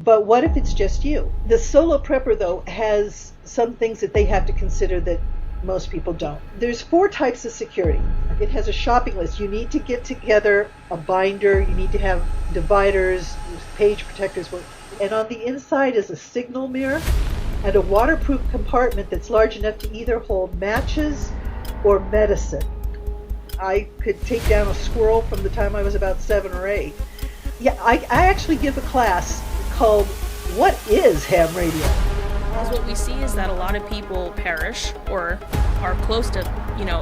But what if it's just you? The solo prepper, though, has some things that they have to consider that most people don't. There's 4 types of security. It has a shopping list. You need to get together a binder, you need to have dividers, page protectors, and on the inside is a signal mirror and a waterproof compartment that's large enough to either hold matches or medicine. I could take down a squirrel from the time I was about 7 or 8. Yeah, I actually give a class called What is Ham Radio? Because what we see is that a lot of people perish or are close to,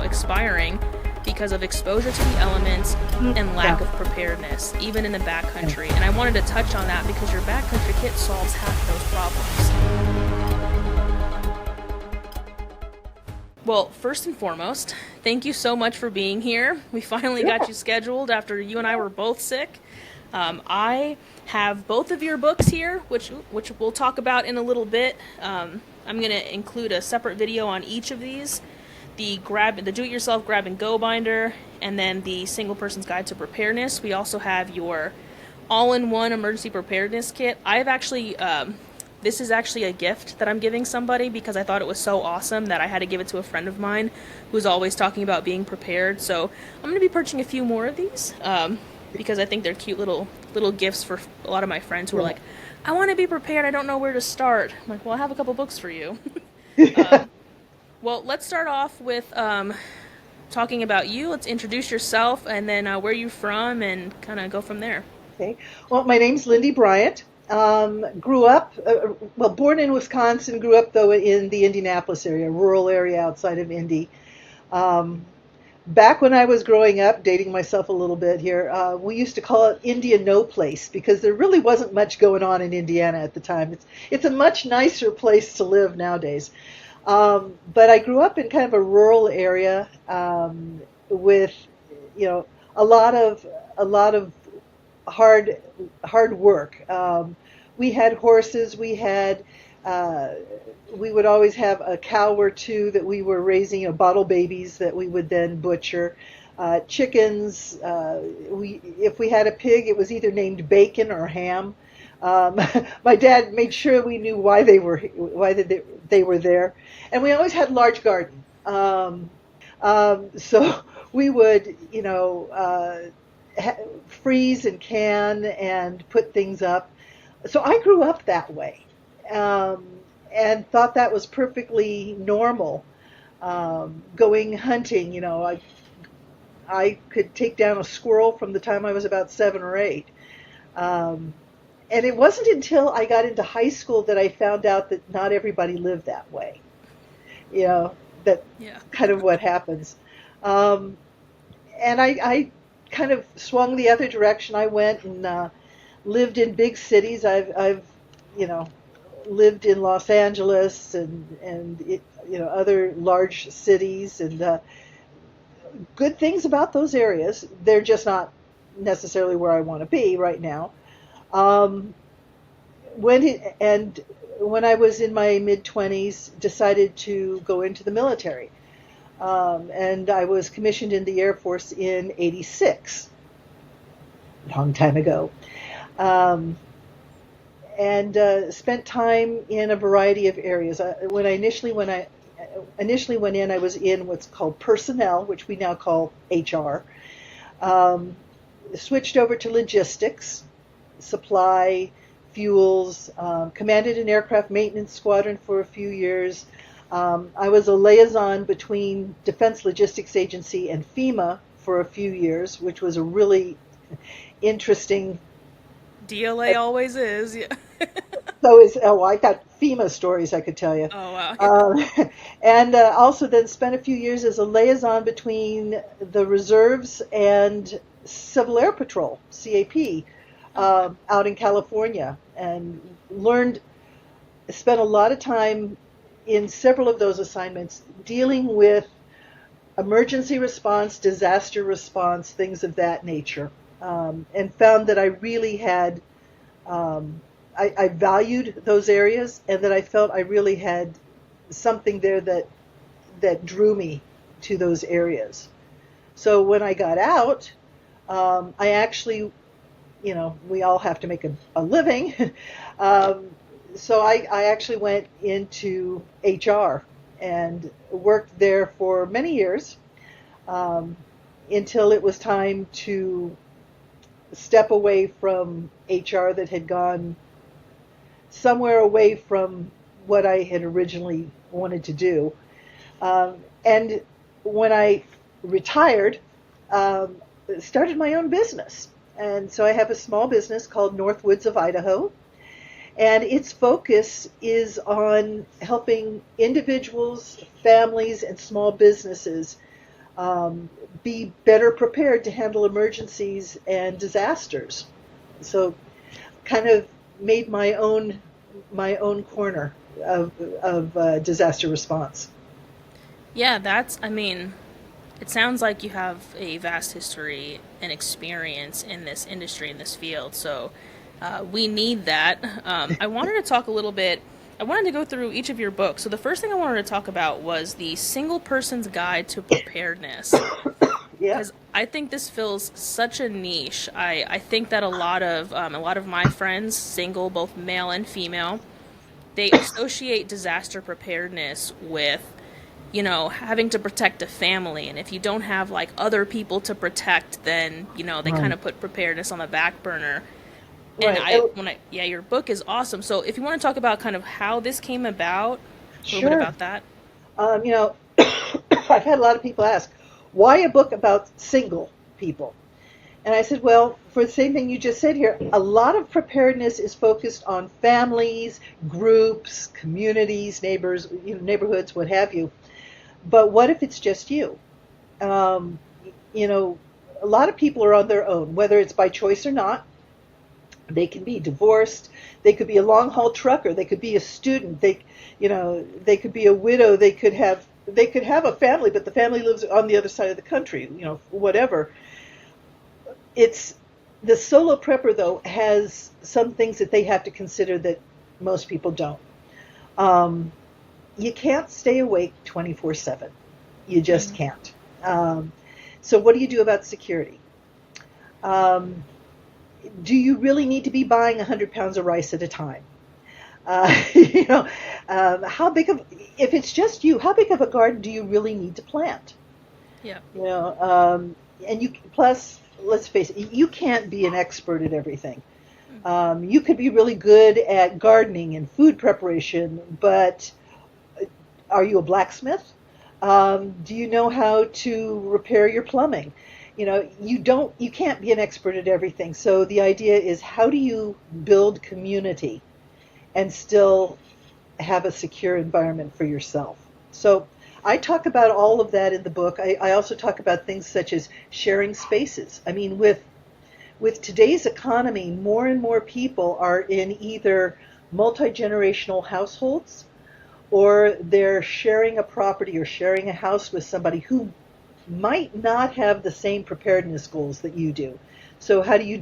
expiring because of exposure to the elements and lack of preparedness, even in the backcountry. And I wanted to touch on that because your backcountry kit solves half those problems. Well, first and foremost, thank you so much for being here. We finally got you scheduled after you and I were both sick. I have both of your books here, which we'll talk about in a little bit. I'm going to include a separate video on each of these. The do-it-yourself grab-and-go binder, and then the Single Person's Guide to Preparedness. We also have your all-in-one emergency preparedness kit. This is actually a gift that I'm giving somebody because I thought it was so awesome that I had to give it to a friend of mine who's always talking about being prepared. So I'm going to be purchasing a few more of these. Because I think they're cute little gifts for a lot of my friends who are like, I want to be prepared, I don't know where to start. I'm like, well, I have a couple books for you. Well, let's start off with talking about you. Let's introduce yourself and then where you're from and kind of go from there. Okay. Well, my name's Lindy Bryant. Grew up, born in Wisconsin, grew up, though, in the Indianapolis area, a rural area outside of Indy. Back when I was growing up, dating myself a little bit here, we used to call it India No Place because there really wasn't much going on in Indiana at the time. It's a much nicer place to live nowadays. But I grew up in kind of a rural area with, a lot of hard work. We had horses. We would always have a cow or two that we were raising, bottle babies that we would then butcher. Chickens. If we had a pig, it was either named Bacon or Ham. My dad made sure we knew why they were there, and we always had a large garden. So we would, freeze and can and put things up. So I grew up that way. And thought that was perfectly normal. Going hunting, I could take down a squirrel from the time I was about 7 or 8. And it wasn't until I got into high school that I found out that not everybody lived that way. Kind of what happens. And I kind of swung the other direction. I went and lived in big cities. I've lived in Los Angeles and other large cities, and good things about those areas. They're just not necessarily where I want to be right now. When I was in my mid-20s, decided to go into the military, and I was commissioned in the Air Force in '86, a long time ago. And spent time in a variety of areas. When I initially went in, I was in what's called personnel, which we now call HR. Switched over to logistics, supply, fuels, commanded an aircraft maintenance squadron for a few years. I was a liaison between Defense Logistics Agency and FEMA for a few years, which was a really interesting. DLA always is, yeah. I got FEMA stories I could tell you. Oh, wow. And also then spent a few years as a liaison between the reserves and Civil Air Patrol, CAP, out in California, and spent a lot of time in several of those assignments dealing with emergency response, disaster response, things of that nature. And found that I really had, I valued those areas, and that I felt I really had something there that drew me to those areas. So when I got out, I actually we all have to make a living. um, so I actually went into HR and worked there for many years, um, until it was time to step away from HR that had gone somewhere away from what I had originally wanted to do. And when I retired, um, started my own business. And so I have a small business called Northwoods of Idaho. And its focus is on helping individuals, families, and small businesses be better prepared to handle emergencies and disasters. So kind of made my own corner of disaster response. Yeah, I mean, it sounds like you have a vast history and experience in this industry, in this field. So we need that. I wanted to talk a little bit. I wanted to go through each of your books. So the first thing I wanted to talk about was the Single Person's Guide to Preparedness. Yeah. Because I think this fills such a niche. I think that a lot of my friends, single, both male and female, they associate disaster preparedness with, having to protect a family. And if you don't have like other people to protect, then, they kind Right. of put preparedness on the back burner. And Right. yeah, your book is awesome. So if you want to talk about kind of how this came about, a little bit Sure. about that. Um, you know, I've had a lot of people ask, why a book about single people? And I said, well, for the same thing you just said here, a lot of preparedness is focused on families, groups, communities, neighbors, neighborhoods, what have you. But what if it's just you? Um, you know, a lot of people are on their own, whether it's by choice or not. They can be divorced. They could be a long haul trucker. They could be a student. They could be a widow. They could have a family, but the family lives on the other side of the country. Whatever. It's the solo prepper though has some things that they have to consider that most people don't. Um, you can't stay awake 24/7. You just Hmm. can't. So what do you do about security? Um, do you really need to be buying 100 pounds of rice at a time? Uh, you know, how big of, if it's just you, how big of a garden do you really need to plant? Yeah. And plus, let's face it, you can't be an expert at everything. You could be really good at gardening and food preparation, but are you a blacksmith? Do you know how to repair your plumbing? You can't be an expert at everything. So the idea is, how do you build community and still have a secure environment for yourself? So I talk about all of that in the book. I also talk about things such as sharing spaces. I mean, with today's economy, more and more people are in either multi-generational households, or they're sharing a property or sharing a house with somebody who might not have the same preparedness goals that you do. So how do you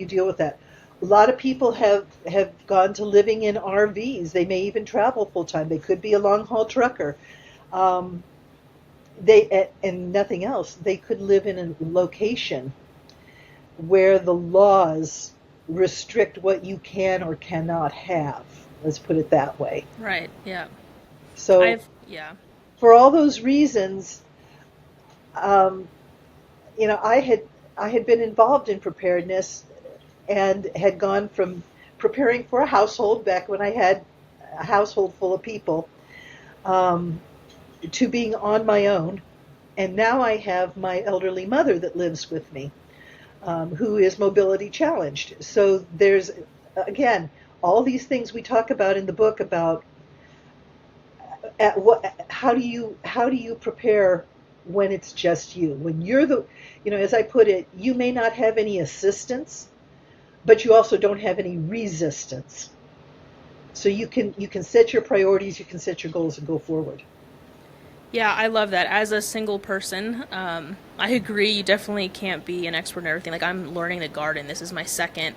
deal with that? A lot of people have gone to living in RVs. They may even travel full time. They could be a long haul trucker. Um, and nothing else. They could live in a location where the laws restrict what you can or cannot have. Let's put it that way. Right. Yeah. So Yeah. for all those reasons, um, I had been involved in preparedness and had gone from preparing for a household back when I had a household full of people, um, to being on my own. And now I have my elderly mother that lives with me, who is mobility challenged. So there's, again, all these things we talk about in the book about how do you prepare when it's just you, when you're as I put it, you may not have any assistance, but you also don't have any resistance. So you can set your priorities, you can set your goals, and go forward. Yeah, I love that. As a single person, I agree. You definitely can't be an expert in everything. Like, I'm learning to garden. This is my second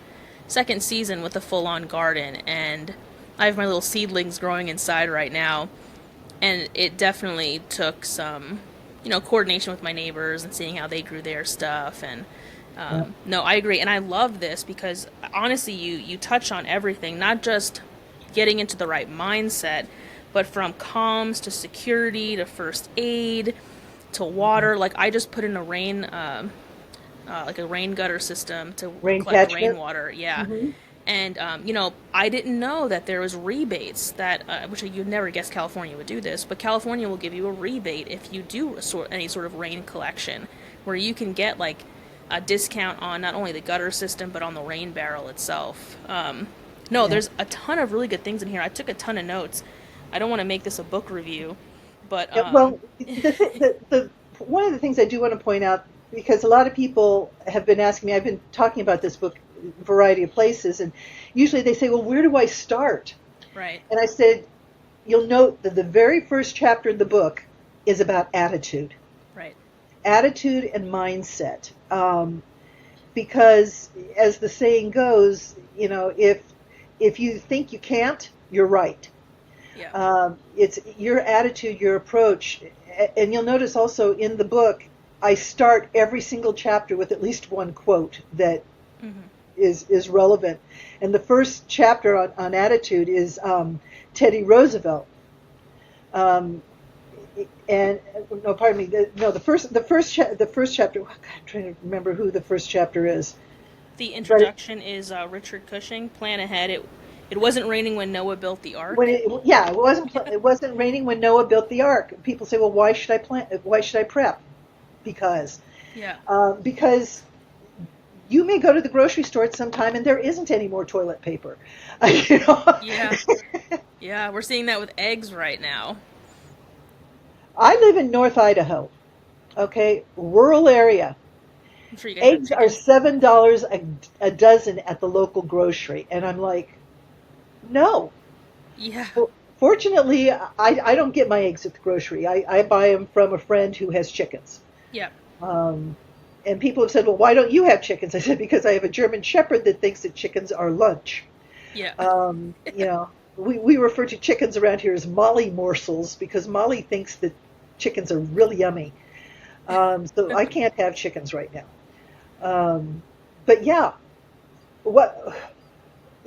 season with a full on garden, and I have my little seedlings growing inside right now. And it definitely took some, coordination with my neighbors and seeing how they grew their stuff. And Yeah. No, I agree, and I love this because honestly, you touch on everything, not just getting into the right mindset, but from comms to security to first aid to water. Like I just put in a like a rain gutter system to Rain collect catchment. rainwater. Yeah, Hmm. and I didn't know that there was rebates that which you'd never guess California would do this, but California will give you a rebate if you do any sort of rain collection, where you can get like a discount on not only the gutter system but on the rain barrel itself. No, Yeah. there's a ton of really good things in here. I took a ton of notes. I don't want to make this a book review, but Yeah, well, the one of the things I do want to point out, because a lot of people have been asking me, I've been talking about this book in a variety of places, and usually they say, well, where do I start? right, And I said, you'll note that the very first chapter in the book is about attitude, right, attitude and mindset. Because as the saying goes, if you think you can't, you're right. yeah, It's your attitude, your approach. And you'll notice also in the book, I start every single chapter with at least one quote that is relevant. And the first chapter on attitude is Teddy Roosevelt. Um, and no, pardon me. The first chapter. Oh God, I'm trying to remember who the first chapter is. The But introduction is Richard Cushing. Plan ahead. It wasn't raining when Noah built the ark. it wasn't raining when Noah built the ark. People say, well, why should I plant? Why should I prep? Because Yeah. because you may go to the grocery store at some time and there isn't any more toilet paper. you know? Yeah. Yeah, we're seeing that with eggs right now. I live in North Idaho, okay, rural area. I'm sure you guys have Eggs are chickens. $7 a dozen at the local grocery, and I'm like, no. Yeah. Fortunately, I don't get my eggs at the grocery. I buy them from a friend who has chickens. Yeah. Um, and people have said, well, why don't you have chickens? I said, because I have a German Shepherd that thinks that chickens are lunch. Yeah. We refer to chickens around here as Molly morsels because Molly thinks that chickens are really yummy. So I can't have chickens right now. But yeah, what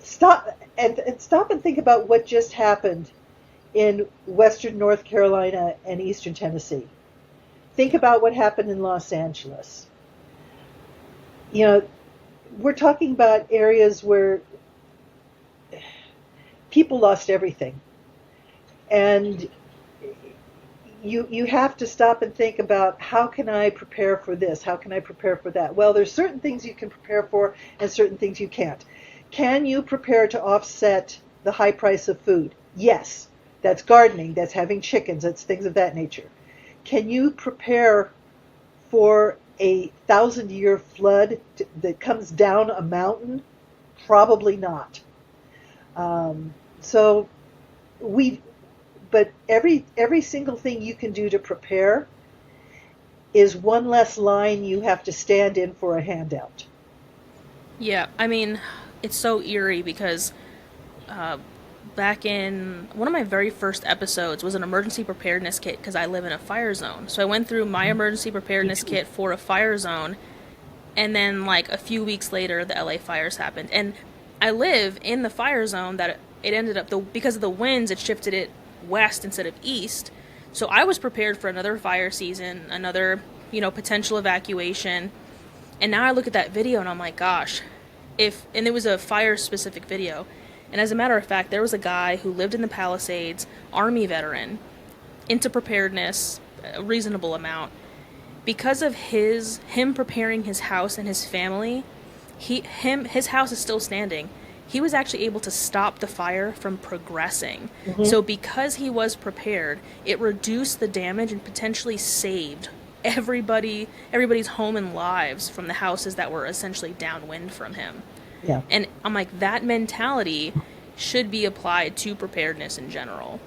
stop and think about what just happened in Western North Carolina and Eastern Tennessee. Think about what happened in Los Angeles. We're talking about areas where people lost everything. And you have to stop and think about, how can I prepare for this? How can I prepare for that? Well, there's certain things you can prepare for and certain things you can't. Can you prepare to offset the high price of food? Yes. That's gardening. That's having chickens. That's things of that nature. Can you prepare for a 1,000-year flood that comes down a mountain? Probably not. So but every single thing you can do to prepare is one less line you have to stand in for a handout. Yeah. I mean, it's so eerie because back in one of my very first episodes was an emergency preparedness kit because I live in a fire zone. So I went through my emergency preparedness kit for a fire zone, and then like a few weeks later the LA fires happened. And I live in the fire zone that it ended up because of the winds it shifted it west instead of east. So I was prepared for another fire season, another, potential evacuation. And now I look at that video and I'm like, gosh, and it was a fire specific video. And as a matter of fact, there was a guy who lived in the Palisades, Army veteran, into preparedness, a reasonable amount. Because of him preparing his house and his family, his house is still standing. He was actually able to stop the fire from progressing. Mm-hmm. So because he was prepared, it reduced the damage and potentially saved everybody's home and lives from the houses that were essentially downwind from him. Yeah. And I'm like, that mentality should be applied to preparedness in general.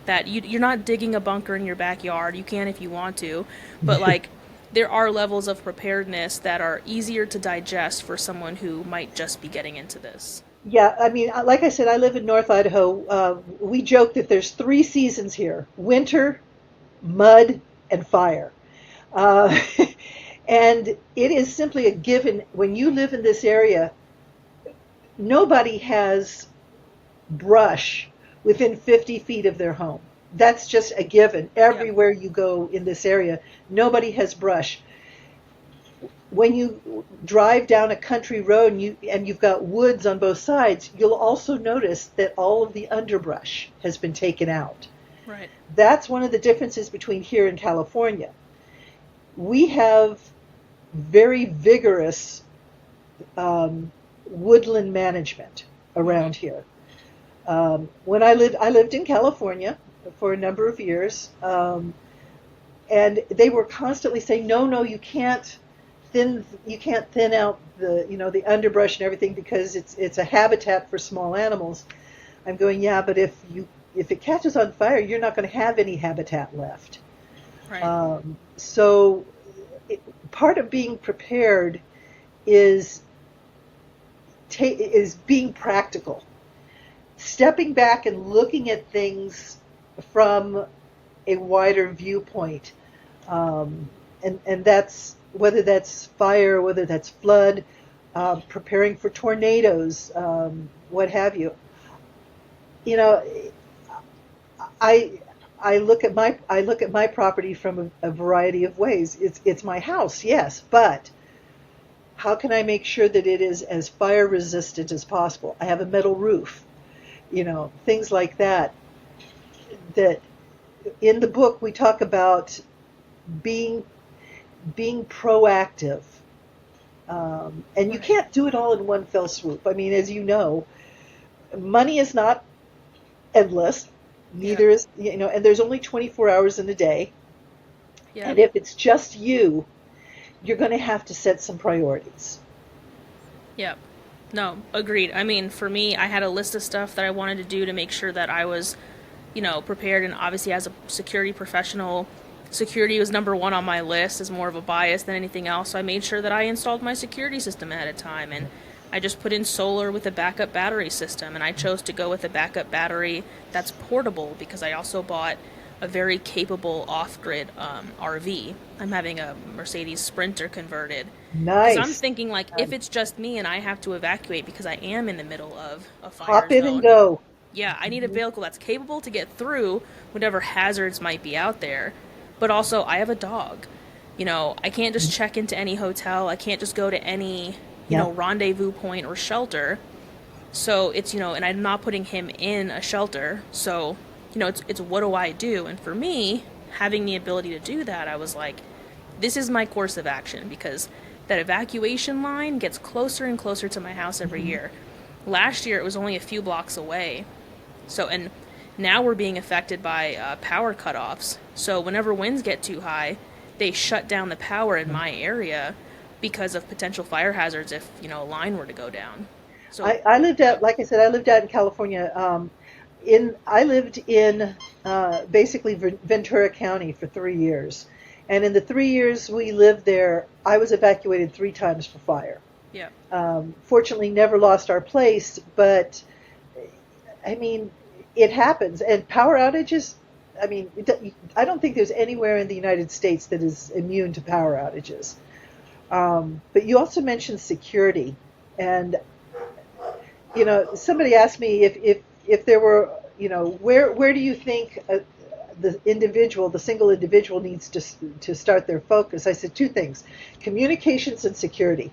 That you're not digging a bunker in your backyard. You can if you want to, but like, there are levels of preparedness that are easier to digest for someone who might just be getting into this. Yeah, I mean, like I said, I live in North Idaho. We joke that there's 3 seasons here: winter, mud, and fire. Uh, And it is simply a given. When you live in this area, nobody has brush within 50 feet of their home. That's just a given. Everywhere you go in this area, nobody has brush. When you drive down a country road and you've got woods on both sides, you'll also notice that all of the underbrush has been taken out. Right. That's one of the differences between here and California. We have very vigorous woodland management around here. When I lived in California for a number of years, and they were constantly saying, no, you can't thin out the underbrush and everything because it's a habitat for small animals. I'm going, yeah, but if it catches on fire, you're not going to have any habitat left. Right. So part of being prepared is being practical, stepping back and looking at things from a wider viewpoint, and that's whether that's fire, whether that's flood, preparing for tornadoes, what have you. I look at my property from a variety of ways. It's my house, yes, but how can I make sure that it is as fire resistant as possible? I have a metal roof, things like that. That in the book we talk about being proactive, and you can't do it all in one fell swoop. I mean, as you know, money is not endless. Neither is, and there's only 24 hours in a day. Yeah. And if it's just you're going to have to set some priorities. Yep. No, agreed. I mean, for me, I had a list of stuff that I wanted to do to make sure that I was, prepared. And obviously, as a security professional, security was number one on my list as more of a bias than anything else. So I made sure that I installed my security system ahead of time. And I just put in solar with a backup battery system. And I chose to go with a backup battery that's portable because I also bought a very capable off-grid RV. I'm having a Mercedes Sprinter converted. Nice. Because I'm thinking, if it's just me and I have to evacuate because I am in the middle of a fire Hop in zone, and go. Yeah, I need a vehicle that's capable to get through whatever hazards might be out there. But also, I have a dog. I can't just check into any hotel. I can't just go to any, rendezvous point or shelter. So it's, and I'm not putting him in a shelter. So, it's what do I do? And for me, having the ability to do that, I was like, this is my course of action because that evacuation line gets closer and closer to my house every year. Last year, it was only a few blocks away. So, and now we're being affected by power cutoffs. So whenever winds get too high, they shut down the power in my area because of potential fire hazards if, a line were to go down. So I lived out, like I said, I lived out in California. I lived in basically Ventura County for 3 years. And in the 3 years we lived there, I was evacuated 3 times for fire. Yeah. Fortunately, never lost our place, but I mean, it happens. And power outages, I mean, I don't think there's anywhere in the United States that is immune to power outages. But you also mentioned security. And, somebody asked me if there were, where do you think the single individual needs to start their focus? I said 2 things, communications and security.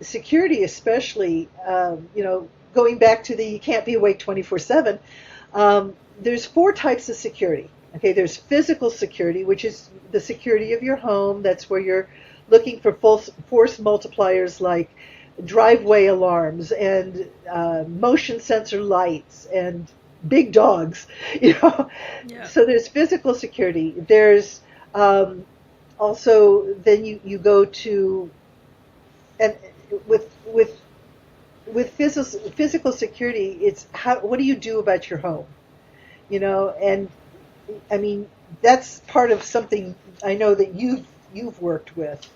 Security especially, going back to you can't be awake 24/7, there's 4 types of security. Okay, there's physical security, which is the security of your home. That's where you're looking for force multipliers like driveway alarms and motion sensor lights and big dogs. Yeah. So there's physical security. There's also then you go to, and with physical security, it's what do you do about your home, and I mean that's part of something I know that you've worked with.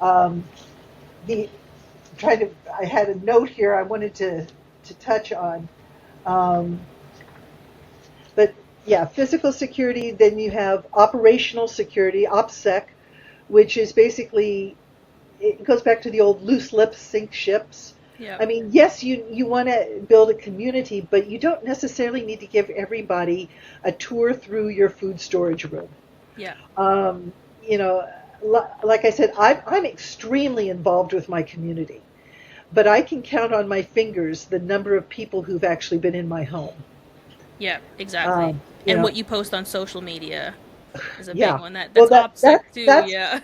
I had a note here I wanted to touch on, but yeah, physical security. Then you have operational security, OPSEC, which is basically, it goes back to the old loose lips sink ships. Yeah. I mean, yes, you want to build a community, but you don't necessarily need to give everybody a tour through your food storage room. Yeah. You know, like I said, I'm extremely involved with my community, but I can count on my fingers the number of people who've actually been in my home. Yeah, exactly. You And know, what you post on social media is a big yeah. one. Well, That's OPSEC too, yeah.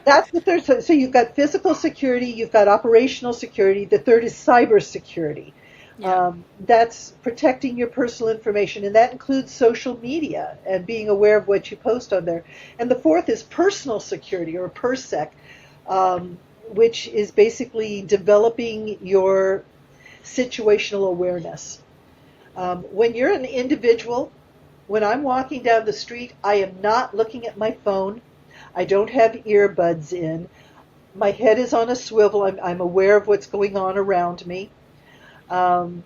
that's the third. So you've got physical security, you've got operational security. The third is cyber security. Yeah. That's protecting your personal information, and that includes social media and being aware of what you post on there. And the fourth is personal security, or PERSEC, which is basically developing your situational awareness. When you're an individual, when I'm walking down the street, I am not looking at my phone. I don't have earbuds in. My head is on a swivel. I'm aware of what's going on around me. And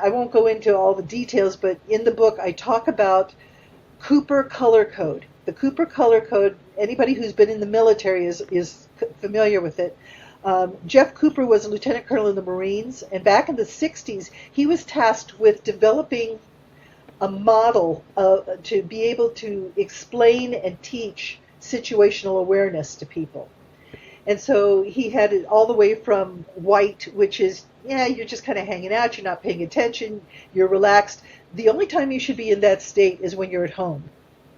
I won't go into all the details, but in the book I talk about Cooper Color Code. The Cooper Color Code, anybody who's been in the military is familiar with it. Jeff Cooper was a lieutenant colonel in the Marines, and back in the 60s, he was tasked with developing a model to be able to explain and teach situational awareness to people. And so he had it all the way from white, which is, yeah, you're just kind of hanging out, you're not paying attention, you're relaxed. The only time you should be in that state is when you're at home,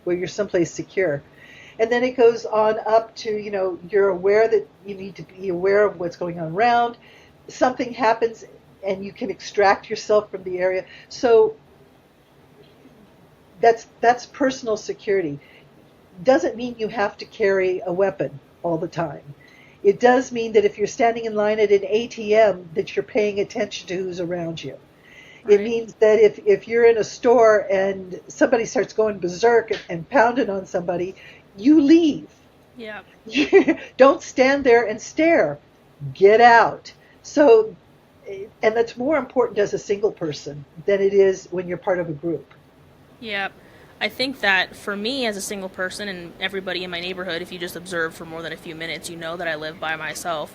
where you're someplace secure. And then it goes on up to, you're aware that you need to be aware of what's going on around. Something happens and you can extract yourself from the area. So that's personal security. Doesn't mean you have to carry a weapon all the time. It does mean that if you're standing in line at an ATM, that you're paying attention to who's around you. Right. It means that if you're in a store and somebody starts going berserk and pounding on somebody, you leave. Yeah. Don't stand there and stare. Get out. So, and that's more important as a single person than it is when you're part of a group. Yeah. I think that for me as a single person, and everybody in my neighborhood, if you just observe for more than a few minutes, you know that I live by myself.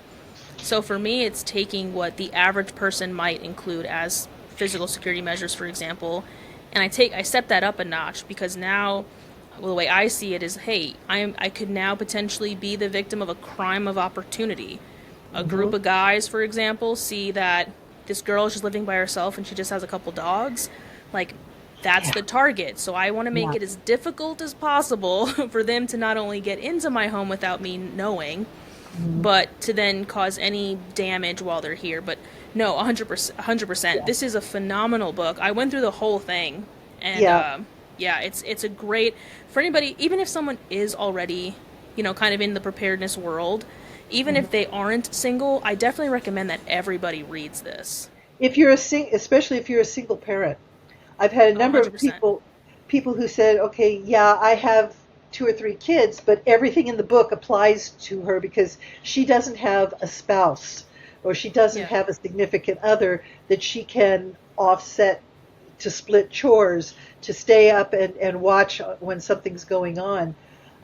So for me, it's taking what the average person might include as physical security measures, for example, and I step that up a notch, because now, well, the way I see it is, hey, I could now potentially be the victim of a crime of opportunity. A group of guys, for example, see that this girl is just living by herself and she just has a couple dogs, like, that's the target. So I want to make it as difficult as possible for them to not only get into my home without me knowing, but to then cause any damage while they're here. But no, 100%. Yeah. This is a phenomenal book. I went through the whole thing, and it's a great, for anybody, even if someone is already, kind of in the preparedness world, even if they aren't single, I definitely recommend that everybody reads this. Especially if you're a single parent. I've had a number 100%. Of people who said, okay, yeah, I have 2 or 3 kids, but everything in the book applies to her because she doesn't have a spouse or she doesn't have a significant other that she can offset to split chores, to stay up and watch when something's going on.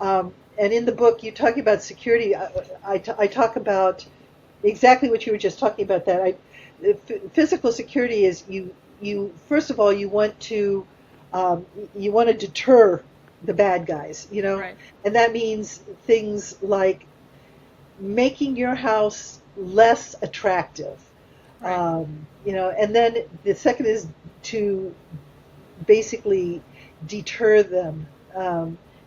And in the book, you talk about security. I talk about exactly what you were just talking about. That physical security is you first of all you want to deter the bad guys, right. And that means things like making your house less attractive, right. And then the second is to basically deter them,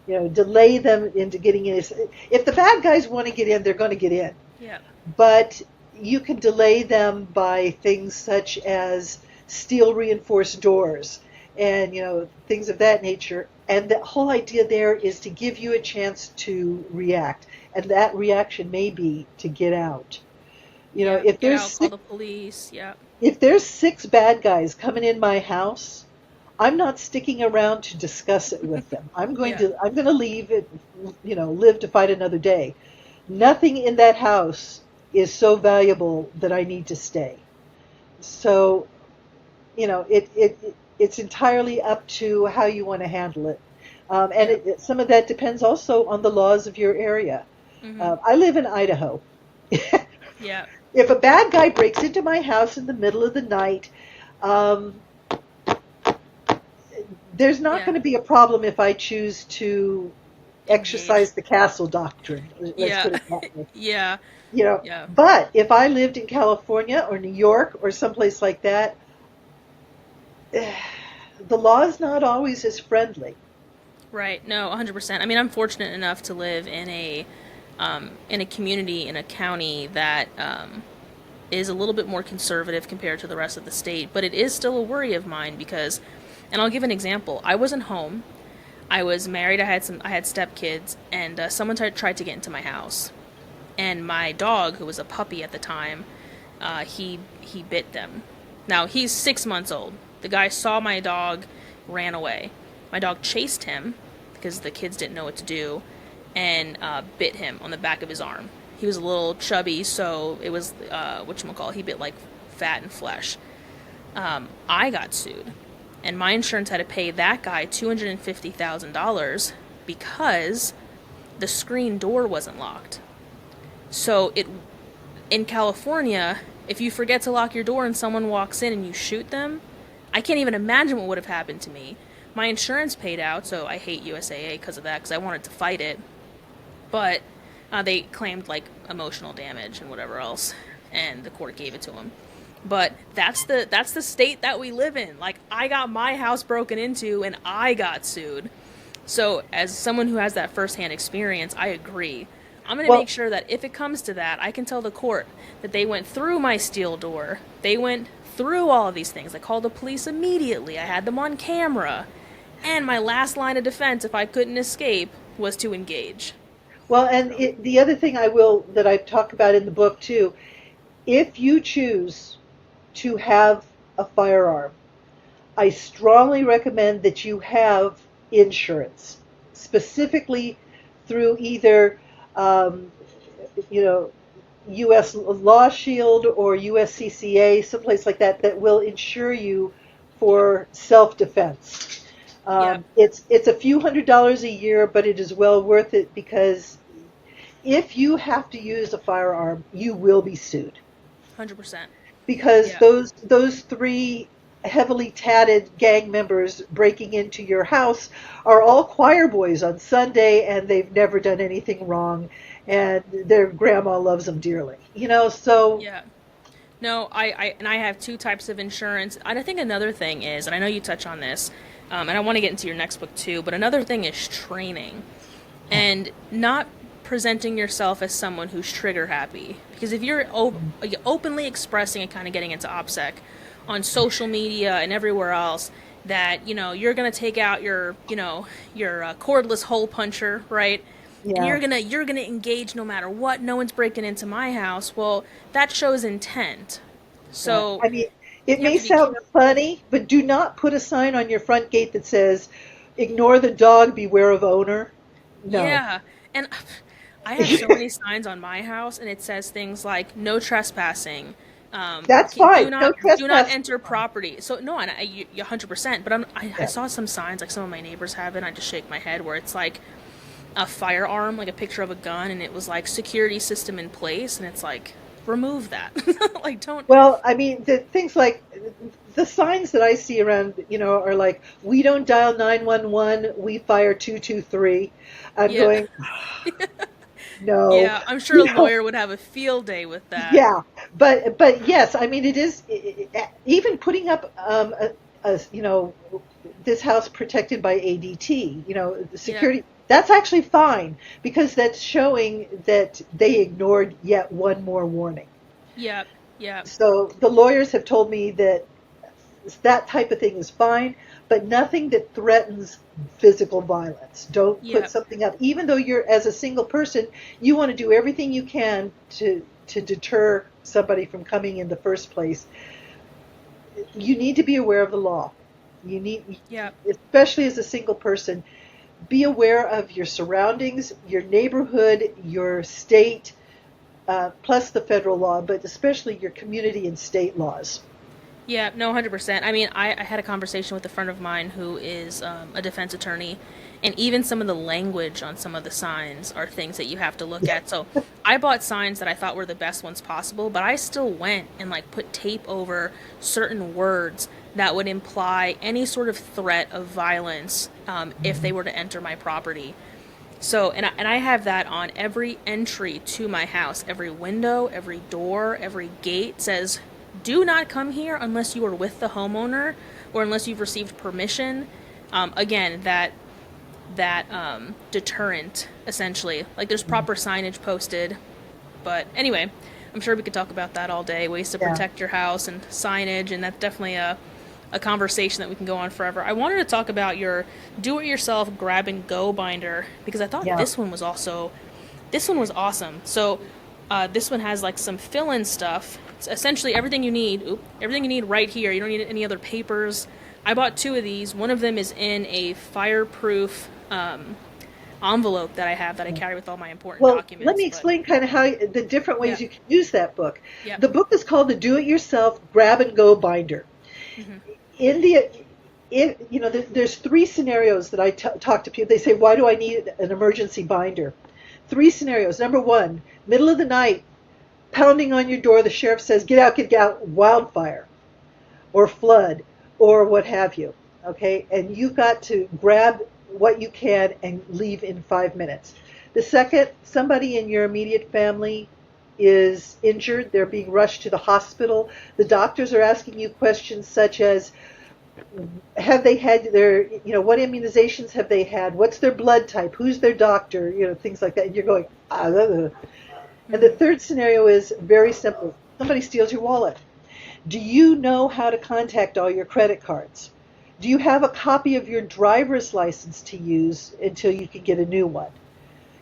delay them into getting in. If the bad guys want to get in, they're going to get in. Yeah. But you can delay them by things such as steel reinforced doors and things of that nature. And the whole idea there is to give you a chance to react, and that reaction may be to get out. If there's call the police. If there's 6 bad guys coming in my house, I'm not sticking around to discuss it with them. I'm going to leave it, live to fight another day. Nothing in that house is so valuable that I need to stay. So, it's entirely up to how you want to handle it. And some of that depends also on the laws of your area. I live in Idaho. Yeah. If a bad guy breaks into my house in the middle of the night, um, there's not going to be a problem if I choose to exercise the castle doctrine. Let's Yeah. put it that way. Yeah. You know, Yeah. but if I lived in California or New York or someplace like that, the law is not always as friendly. Right. No, 100%. I mean, I'm fortunate enough to live in a community, in a county that is a little bit more conservative compared to the rest of the state, but it is still a worry of mine because, and I'll give an example. I wasn't home. I was married. I had stepkids, and someone tried to get into my house, and my dog, who was a puppy at the time, he bit them. Now he's 6 months old. The guy saw my dog, ran away. My dog chased him because the kids didn't know what to do, and bit him on the back of his arm. He was a little chubby, so it was whatchamacallit, he bit like fat and flesh. I got sued, and my insurance had to pay that guy $250,000 because the screen door wasn't locked. So in California, if you forget to lock your door and someone walks in and you shoot them, I can't even imagine what would have happened to me. My insurance paid out, so I hate USAA because of that, because I wanted to fight it. But they claimed like emotional damage and whatever else, and the court gave it to them. But that's the state that we live in. Like, I got my house broken into and I got sued. So as someone who has that firsthand experience, I agree. I'm going to make sure that if it comes to that, I can tell the court that they went through my steel door. They went through all of these things. I called the police immediately. I had them on camera. And my last line of defense, if I couldn't escape, was to engage. Well, and the other thing that I talk about in the book too, if you choose to have a firearm, I strongly recommend that you have insurance, specifically through either, U.S. Law Shield or USCCA, someplace like that, that will insure you for self-defense. It's a few $100s a year, but it is well worth it because if you have to use a firearm, you will be sued. 100%. Because those three heavily tatted gang members breaking into your house are all choir boys on Sunday, and they've never done anything wrong, and their grandma loves them dearly. So yeah. No, I have two types of insurance. And I think another thing is, and I know you touch on this, and I want to get into your next book too, but another thing is training and not presenting yourself as someone who's trigger happy. Because if you're openly expressing and kind of getting into OPSEC on social media and everywhere else that, you're going to take out your cordless hole puncher, right? Yeah. And you're gonna engage no matter what. No one's breaking into my house. Well, that shows intent. So I mean, it may sound funny, but do not put a sign on your front gate that says, "Ignore the dog, beware of owner." No. Yeah, and I have so many signs on my house, and it says things like "No trespassing." That's fine. Do not enter property. So no, and you 100%. But I saw some signs, like some of my neighbors have it. And I just shake my head where it's like a firearm, like a picture of a gun, and it was like security system in place, and it's like, remove that. Like, don't. Well, I mean, the things like the signs that I see around, are like, we don't dial 911, we fire 223. I'm going, no. Yeah, I'm sure a lawyer would have a field day with that. Yeah, but yes, I mean, it is even putting up this house protected by ADT, the security. Yeah. That's actually fine because that's showing that they ignored yet one more warning. Yeah, yeah. So the lawyers have told me that type of thing is fine, but nothing that threatens physical violence. Don't put something up. Even though you're, as a single person, you want to do everything you can to deter somebody from coming in the first place. You need to be aware of the law. You need, especially as a single person, be aware of your surroundings, your neighborhood, your state, plus the federal law, but especially your community and state laws. Yeah, no, 100%. I mean, I had a conversation with a friend of mine who is a defense attorney, and even some of the language on some of the signs are things that you have to look at. So I bought signs that I thought were the best ones possible, but I still went and like put tape over certain words that would imply any sort of threat of violence if they were to enter my property. So, and I have that on every entry to my house. Every window, every door, every gate says, do not come here unless you are with the homeowner or unless you've received permission. Again, that deterrent, essentially. Like, there's proper signage posted. But anyway, I'm sure we could talk about that all day. Ways to Yeah. protect your house and signage, and that's definitely a conversation that we can go on forever. I wanted to talk about your do-it-yourself grab-and-go binder because I thought Yeah. this one was awesome. So this one has like some fill-in stuff. It's essentially everything you need. Everything you need right here. You don't need any other papers. I bought 2 of these. One of them is in a fireproof envelope that I have that I carry with all my important Well, documents. let me but- explain kind of how the different ways Yeah. you can use that book. Yeah. The book is called the Do-It-Yourself Grab-and-Go Binder. In there's 3 scenarios that I talk to people. They say, why do I need an emergency binder? 3 scenarios. Number 1, middle of the night, pounding on your door, the sheriff says, get out, wildfire or flood or what have you. Okay? And you've got to grab what you can and leave in 5 minutes. The second, somebody in your immediate family is injured. They're being rushed to the hospital. The doctors are asking you questions such as, have they had what immunizations have they had? What's their blood type? Who's their doctor? Things like that. And you're going, ah, blah, blah. And the third scenario is very simple. Somebody steals your wallet. Do you know how to contact all your credit cards? Do you have a copy of your driver's license to use until you can get a new one?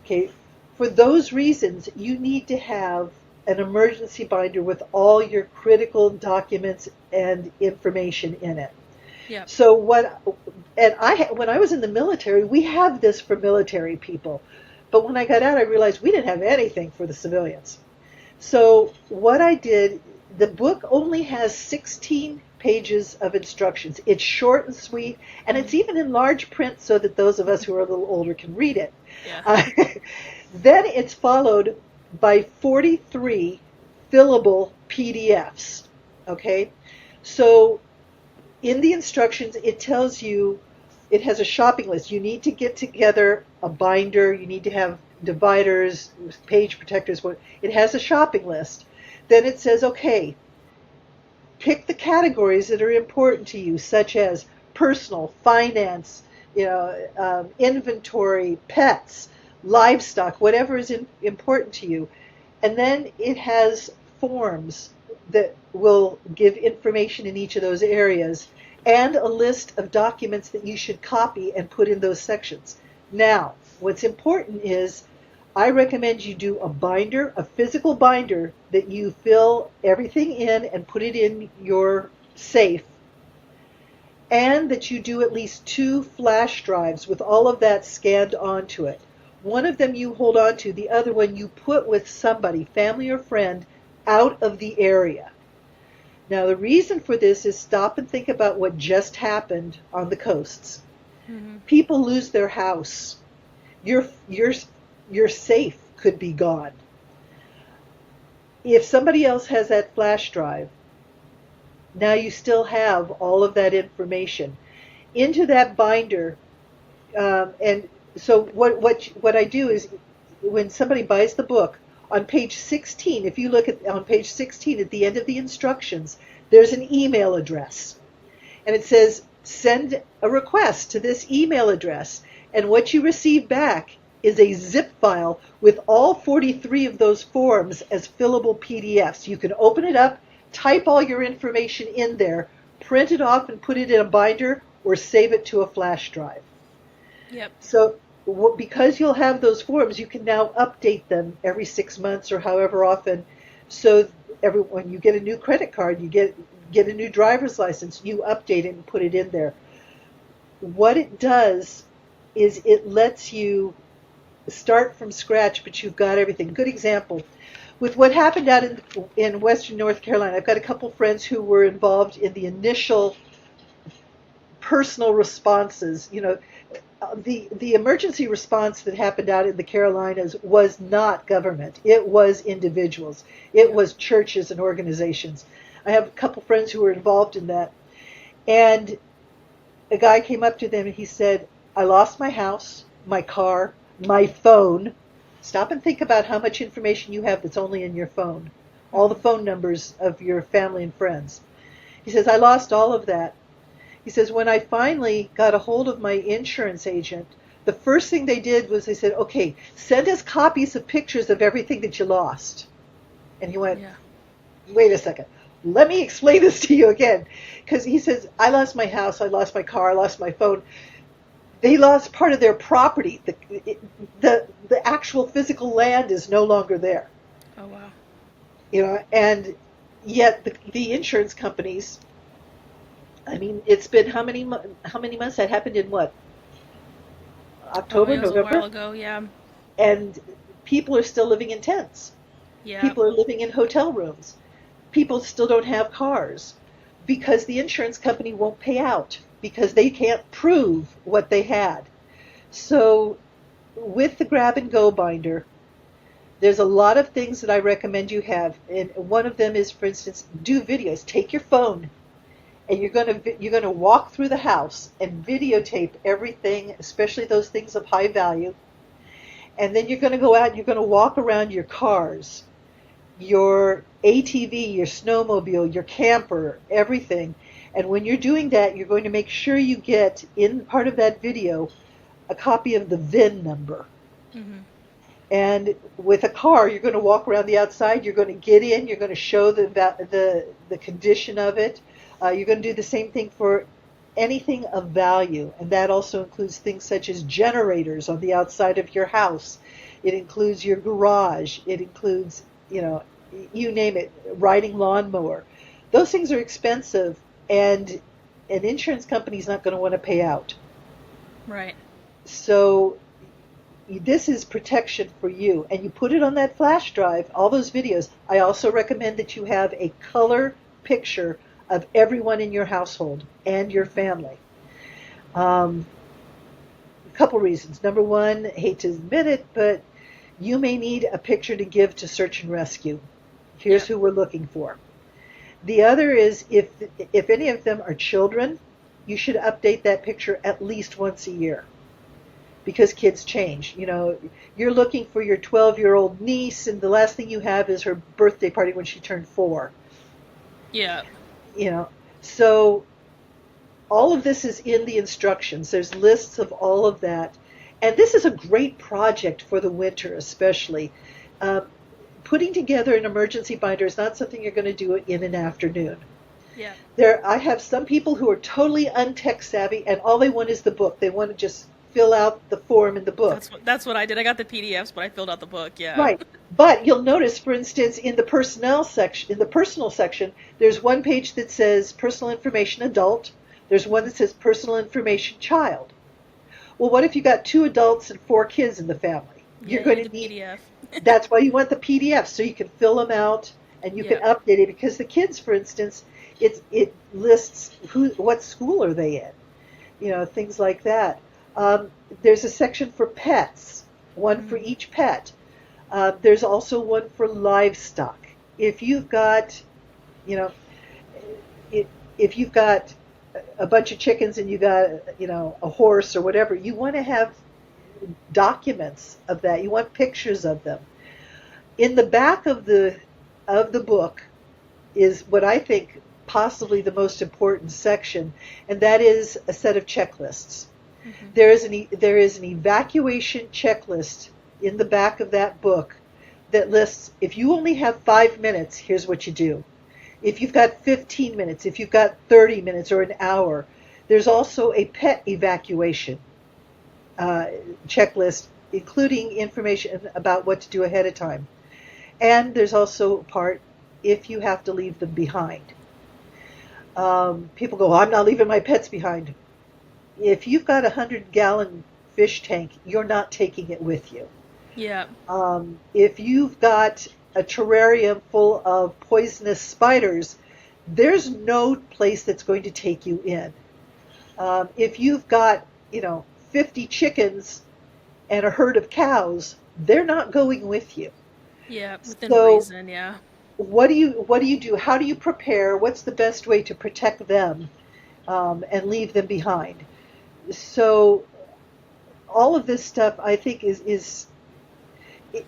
Okay. For those reasons, you need to have an emergency binder with all your critical documents and information in it. Yeah. So when I was in the military, we have this for military people. But when I got out, I realized we didn't have anything for the civilians. So what I did, the book only has 16 pages of instructions. It's short and sweet, and it's even in large print so that those of us who are a little older can read it. Yeah. Then it's followed by 43 fillable PDFs. Okay? So in the instructions, it tells you, it has a shopping list. You need to get together a binder. You need to have dividers, page protectors. It has a shopping list. Then it says, okay, pick the categories that are important to you, such as personal, finance, inventory, pets, livestock, whatever is important to you. And then it has forms that will give information in each of those areas and a list of documents that you should copy and put in those sections. Now, what's important is I recommend you do a binder, a physical binder that you fill everything in and put it in your safe, and that you do at least 2 flash drives with all of that scanned onto it. One of them you hold on to, the other one you put with somebody, family or friend, out of the area. Now, the reason for this is stop and think about what just happened on the coasts. Mm-hmm. People lose their house. Your safe could be gone. If somebody else has that flash drive, now you still have all of that information into that binder. And so what I do is, when somebody buys the book, on page 16, if you look on page 16 at the end of the instructions, there's an email address. And it says, send a request to this email address. And what you receive back is a zip file with all 43 of those forms as fillable PDFs. You can open it up, type all your information in there, print it off and put it in a binder, or save it to a flash drive. Yep. So because you'll have those forms, you can now update them every 6 months or however often. So when you get a new credit card, you get a new driver's license, you update it and put it in there. What it does is it lets you start from scratch, but you've got everything. Good example. with what happened out in Western North Carolina, I've got a couple friends who were involved in the initial personal responses. The emergency response that happened out in the Carolinas was not government. It was individuals. It was churches and organizations. I have a couple friends who were involved in that. And a guy came up to them and he said, I lost my house, my car, my phone. Stop and think about how much information you have that's only in your phone. All the phone numbers of your family and friends. He says, I lost all of that. He says, when I finally got a hold of my insurance agent, the first thing they did was they said, okay, send us copies of pictures of everything that you lost. And he went, wait a second. Let me explain this to you again. Because he says, I lost my house, I lost my car, I lost my phone. They lost part of their property. The actual physical land is no longer there. Oh, wow. And yet the insurance companies, I mean, it's been how many months? That happened in what? October, November? A while ago, yeah. And people are still living in tents. Yeah. People are living in hotel rooms. People still don't have cars because the insurance company won't pay out because they can't prove what they had. So with the grab and go binder, there's a lot of things that I recommend you have. And one of them is, for instance, do videos. Take your phone and you're going to walk through the house and videotape everything, especially those things of high value. And then you're going to go out and you're going to walk around your cars, your ATV, your snowmobile, your camper, everything. And when you're doing that, you're going to make sure you get, in part of that video, a copy of the VIN number. Mm-hmm. And with a car, you're going to walk around the outside, you're going to get in, you're going to show the condition of it. You're going to do the same thing for anything of value, and that also includes things such as generators on the outside of your house. It includes your garage. It includes, you name it, riding lawnmower. Those things are expensive, and an insurance company is not going to want to pay out. Right. So this is protection for you, and you put it on that flash drive, all those videos. I also recommend that you have a color picture of everyone in your household and your family. A couple reasons. Number one, hate to admit it, but you may need a picture to give to search and rescue. Here's who we're looking for. The other is if any of them are children, you should update that picture at least once a year because kids change. You're looking for your 12-year-old niece, and the last thing you have is her birthday party when she turned 4. Yeah. So all of this is in the instructions. There's lists of all of that. And this is a great project for the winter, especially. Putting together an emergency binder is not something you're going to do in an afternoon. Yeah. I have some people who are totally untech savvy, and all they want is the book. They want to just fill out the form in the book. That's what I did. I got the PDFs, but I filled out the book. Yeah. Right. But you'll notice, for instance, in the personal section, there's one page that says personal information adult. There's one that says personal information child. Well, what if you got 2 adults and 4 kids in the family? You're going to need PDF. That's why you want the PDF, so you can fill them out and you can update it. Because the kids, for instance, it lists what school are they in, things like that. There's a section for pets, one for each pet. There's also one for livestock. If you've got, if you've got a bunch of chickens and you got, a horse or whatever, you want to have documents of that. You want pictures of them. In the back of the book is what I think possibly the most important section, and that is a set of checklists. Mm-hmm. There is an evacuation checklist in the back of that book that lists, if you only have 5 minutes, here's what you do. If you've got 15 minutes, if you've got 30 minutes or an hour, there's also a pet evacuation checklist, including information about what to do ahead of time. And there's also a part if you have to leave them behind. People go, I'm not leaving my pets behind. If you've got a 100-gallon fish tank, you're not taking it with you. Yeah. If you've got a terrarium full of poisonous spiders, there's no place that's going to take you in. If you've got, 50 chickens and a herd of cows, they're not going with you. Yeah, within So reason, yeah. what do you do? How do you prepare? What's the best way to protect them and leave them behind? So all of this stuff, I think, is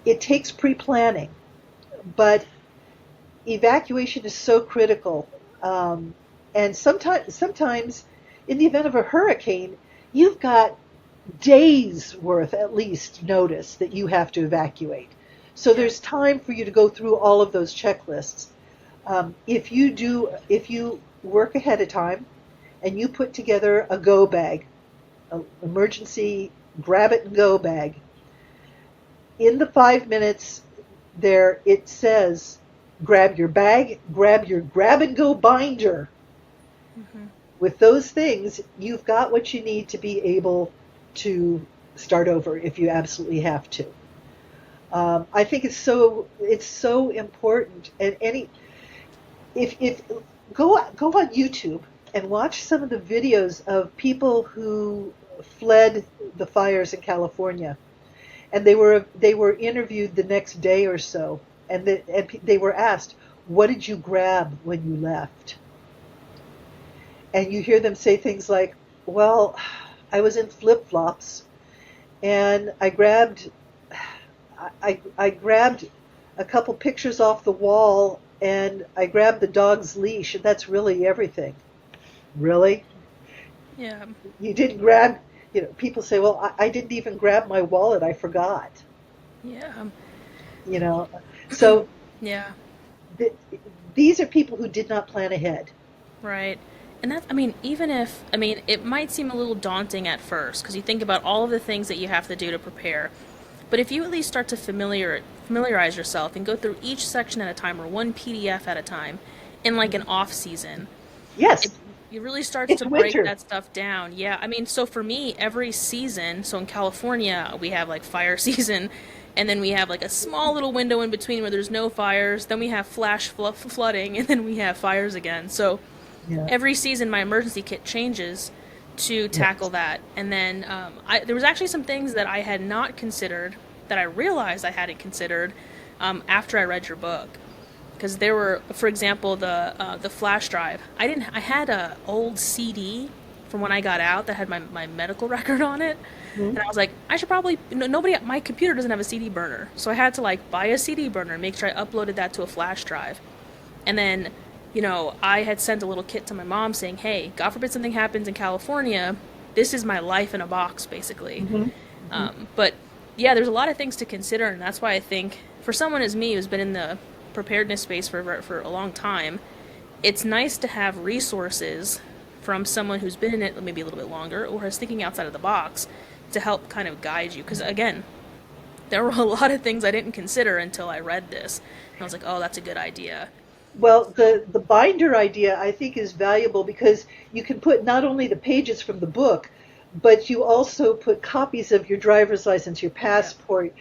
it takes pre-planning, but evacuation is so critical. And sometimes, in the event of a hurricane, you've got days worth at least notice that you have to evacuate. So Yeah. there's time for you to go through all of those checklists. If you work ahead of time and you put together a go bag, an emergency grab it and go bag, in the 5 minutes there it says grab your bag, grab your grab and go binder. Hmm. With those things, you've got what you need to be able to start over if you absolutely have to. I think it's so important. And if go on YouTube and watch some of the videos of people who fled the fires in California, and they were interviewed the next day or so, and they were asked, "What did you grab when you left?" And you hear them say things like, "Well, I was in flip-flops, and I grabbed a couple pictures off the wall, and I grabbed the dog's leash, and that's really everything." Really? Yeah. You didn't grab, people say, "Well, I didn't even grab my wallet, I forgot." Yeah. You know, so Yeah. th- these are people who did not plan ahead. Right. And that's, it might seem a little daunting at first because you think about all of the things that you have to do to prepare. But if you at least start to familiarize yourself and go through each section at a time or one PDF at a time in like an off season, it, Yes, it really starts it's to break winter. that stuff down. Yeah, so for me, every season, so in California, we have like fire season, and then we have like a small little window in between where there's no fires, then we have flash flooding, and then we have fires again. So Yeah, every season, my emergency kit changes to tackle yes. that. And then there was actually some things that I had not considered that I realized I hadn't considered after I read your book because there were, for example, the flash drive. I had a old CD from when I got out that had my medical record on it, and Mhm. I was like, I should probably nobody my computer doesn't have a CD burner, so I had to like buy a CD burner and make sure I uploaded that to a flash drive, and then. I had sent a little kit to my mom saying, "Hey, God forbid something happens in California. This is my life in a box, basically." Mhm. Mhm. But yeah, there's a lot of things to consider, and that's why I think for someone as me who's been in the preparedness space for a long time, it's nice to have resources from someone who's been in it maybe a little bit longer or is thinking outside of the box to help kind of guide you. Because again, there were a lot of things I didn't consider until I read this, and I was like, "Oh, that's a good idea." Well, So the binder idea I think is valuable because you can put not only the pages from the book, but you also put copies of your driver's license, your yeah, passport,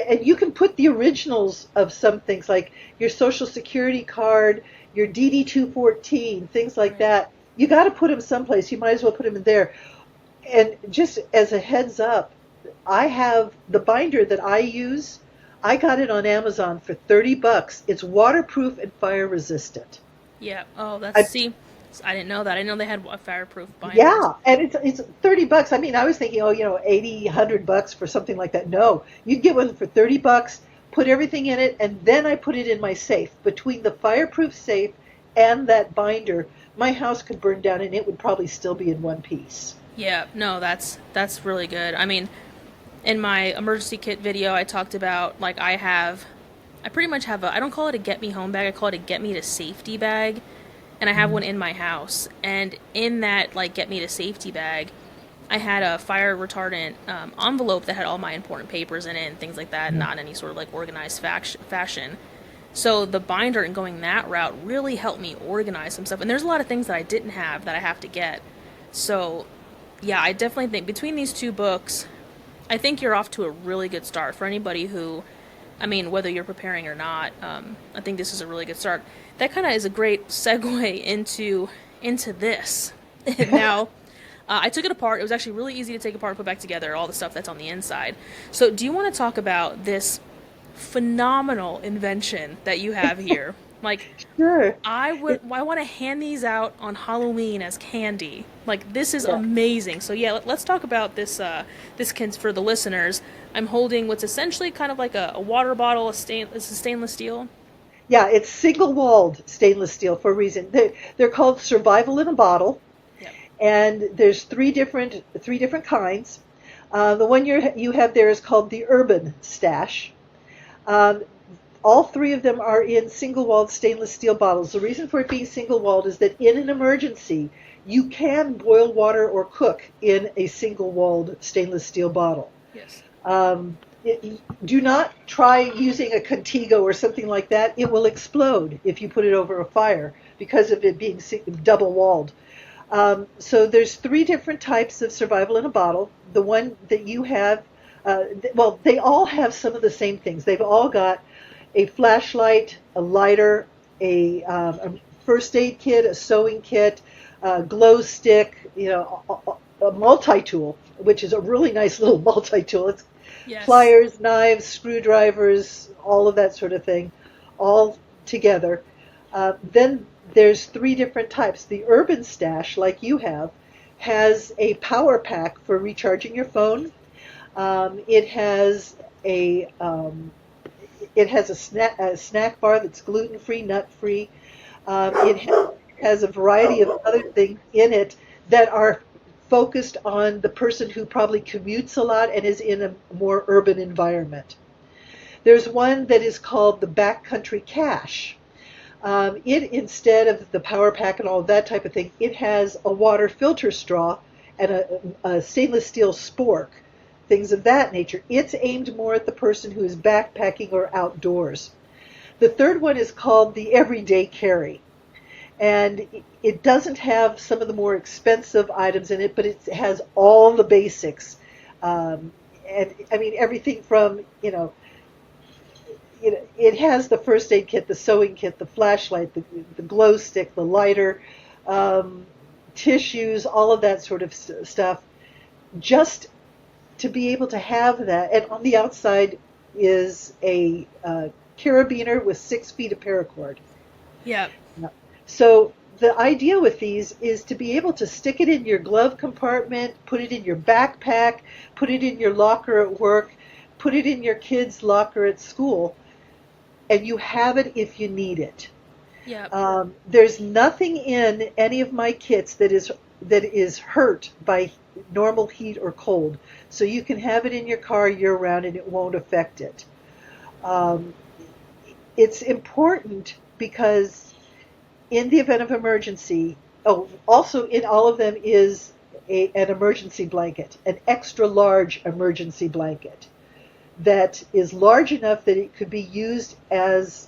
and you can put the originals of some things like your social security card, your DD 214, things like right, that. You got to put them someplace. You might as well put them in there. And just as a heads up, I have the binder that I use. I got it on Amazon for $30. It's waterproof and fire resistant. yeah. Oh, I, I didn't know that. I didn't know they had fireproof binders. yeah, and it's $30. I mean, I was thinking, oh, 80, $100 for something like that. No, you'd get one for $30, put everything in it, and then I put it in my safe. Between the fireproof safe and that binder, my house could burn down and it would probably still be in one piece. Yeah, no, that's really good. In my emergency kit video, I talked about like I pretty much have I don't call it a get me home bag, I call it a get me to safety bag, and I have one in my house. And in that like get me to safety bag, I had a fire retardant envelope that had all my important papers in it and things like that, not in any sort of like organized fashion. So the binder and going that route really helped me organize some stuff. And there's a lot of things that I didn't have that I have to get. So yeah, I definitely think between these two books, I think you're off to a really good start for anybody who I mean, whether you're preparing or not, I think this is a really good start. That kind of is a great segue into this. Now, I took it apart. It was actually really easy to take apart and put back together all the stuff that's on the inside. So, do you want to talk about this phenomenal invention that you have here? Like, Sure. I want to hand these out on Halloween as candy. Like, this is Yeah. amazing. So yeah, let's talk about this. This can for the listeners. I'm holding what's essentially kind of like a water bottle. It's a stainless steel. Yeah, it's single-walled stainless steel for a reason. They're called survival in a bottle, Yep. and there's three different kinds. The one you have there is called the Urban Stash. Um, all three of them are in single-walled stainless steel bottles. The reason for it being single-walled is that in an emergency, you can boil water or cook in a single-walled stainless steel bottle. Yes. Do not try using a Contigo or something like that. It will explode if you put it over a fire because of it being double-walled. So there's three different types of survival in a bottle. The one that you have, well, they all have some of the same things. They've all got a flashlight, a lighter, a first aid kit, a sewing kit, a glow stick, a multi-tool, which is a really nice little multi-tool. It's Yes. pliers, knives, screwdrivers, all of that sort of thing, all together. Then there's three different types. The Urban Stash, like you have, has a power pack for recharging your phone. It has a snack bar that's gluten-free, nut-free. It has a variety of other things in it that are focused on the person who probably commutes a lot and is in a more urban environment. There's one that is called the Backcountry Cache. It, instead of the power pack and all of that type of thing, it has a water filter straw and a stainless steel spork, things of that nature. It's aimed more at the person who is backpacking or outdoors. The third one is called the Everyday Carry. And it doesn't have some of the more expensive items in it, but it has all the basics. And I mean, everything from, it has the first aid kit, the sewing kit, the flashlight, the glow stick, the lighter, tissues, all of that sort of stuff. Just to be able to have that. And on the outside is a carabiner with 6 feet of paracord. Yeah. So the idea with these is to be able to stick it in your glove compartment, put it in your backpack, put it in your locker at work, put it in your kids' locker at school, and you have it if you need it. Yeah. There's nothing in any of my kits that is hurt by normal heat or cold, so you can have it in your car year-round and it won't affect it. It's important because in the event of emergency, also in all of them is an emergency blanket, an extra large emergency blanket that is large enough that it could be used as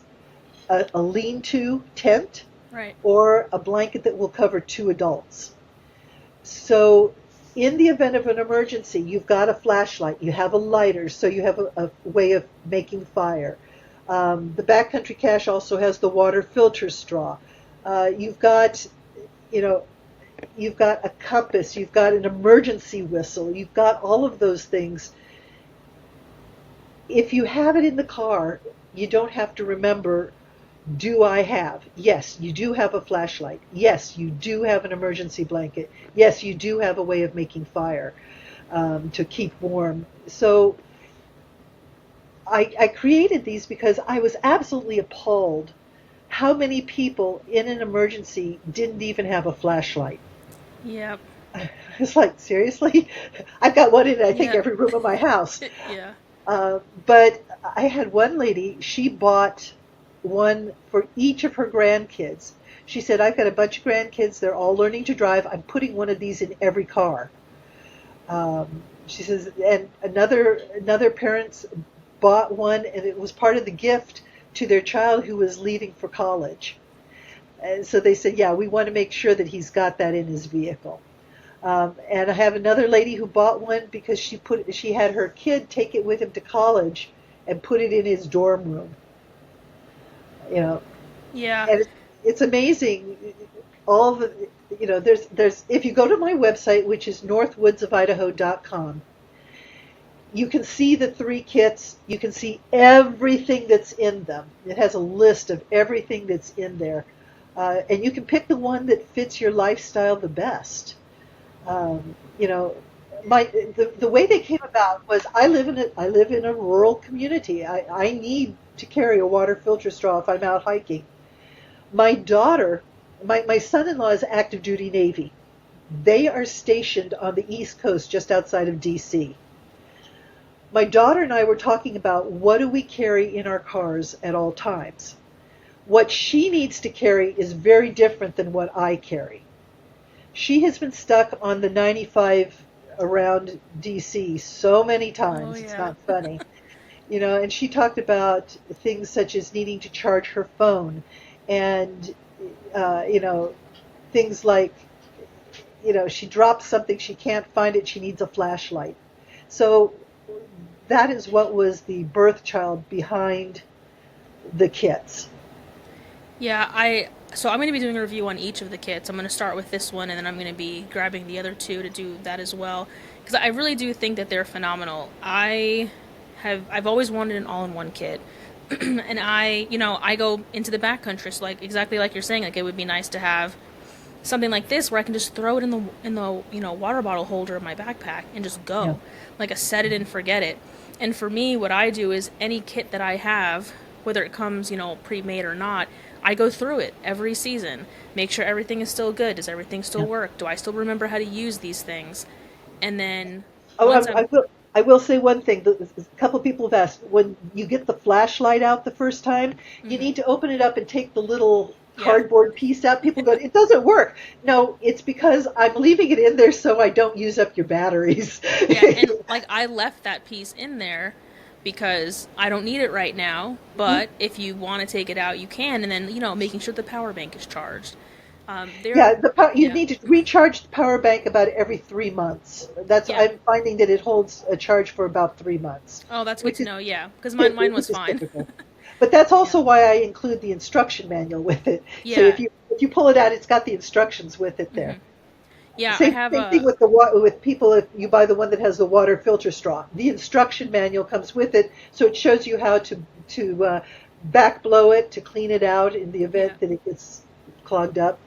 a lean-to tent, Right. or a blanket that will cover 2 adults. So in the event of an emergency, you've got a flashlight, you have a lighter, so you have a way of making fire. The Backcountry Cache also has the water filter straw. You've got a compass, you've got an emergency whistle, you've got all of those things. If you have it in the car, you don't have to remember, do I have? Yes, you do have a flashlight. Yes, you do have an emergency blanket. Yes, you do have a way of making fire to keep warm. So I created these because I was absolutely appalled how many people in an emergency didn't even have a flashlight. Yep. It's like, seriously? I've got one in, I think, Yeah. every room of my house. Yeah. But I had one lady, she bought one for each of her grandkids. She said, I've got a bunch of grandkids, they're all learning to drive, I'm putting one of these in every car. She says, and another parents bought one, and it was part of the gift to their child who was leaving for college. And so they said, yeah, we want to make sure that he's got that in his vehicle. And I have another lady who bought one because she had her kid take it with him to college and put it in his dorm room. You know, Yeah. and it's amazing. All the, there's if you go to my website, which is northwoodsofidaho.com, you can see the 3 kits. You can see everything that's in them. It has a list of everything that's in there, and you can pick the one that fits your lifestyle the best. You know, the way they came about was I live in a rural community. I need to carry a water filter straw if I'm out hiking. My daughter, my son-in-law is active duty Navy. They are stationed on the East Coast just outside of DC. My daughter and I were talking about what do we carry in our cars at all times. What she needs to carry is very different than what I carry. She has been stuck on the 95 around DC so many times. Oh, yeah. It's not funny. And she talked about things such as needing to charge her phone and, things like, she drops something, she can't find it, she needs a flashlight. So that is what was the birth child behind the kits. Yeah, so I'm going to be doing a review on each of the kits. I'm going to start with this one, and then I'm going to be grabbing the other 2 to do that as well, because I really do think that they're phenomenal. I've always wanted an all-in-one kit, and I go into the backcountry, so exactly like you're saying, it would be nice to have something like this where I can just throw it in the water bottle holder of my backpack and just go, Yeah. like a set it and forget it. And for me, what I do is any kit that I have, whether it comes pre-made or not, I go through it every season, make sure everything is still good. Does everything still work? Do I still remember how to use these things? And then I will say one thing. A couple of people have asked, when you get the flashlight out the first time, you need to open it up and take the little cardboard piece out. People go, it doesn't work. No, it's because I'm leaving it in there so I don't use up your batteries. Yeah, and I left that piece in there because I don't need it right now, but if you want to take it out, you can, and then, making sure the power bank is charged. You need to recharge the power bank about every 3 months. I'm finding that it holds a charge for about 3 months. Oh, that's good to know, because mine was fine. But that's also why I include the instruction manual with it. Yeah. So if you pull it out, it's got the instructions with it there. Mm-hmm. Yeah, Same thing with people. If you buy the one that has the water filter straw, the instruction manual comes with it, so it shows you how to back blow it to clean it out in the event that it gets clogged up.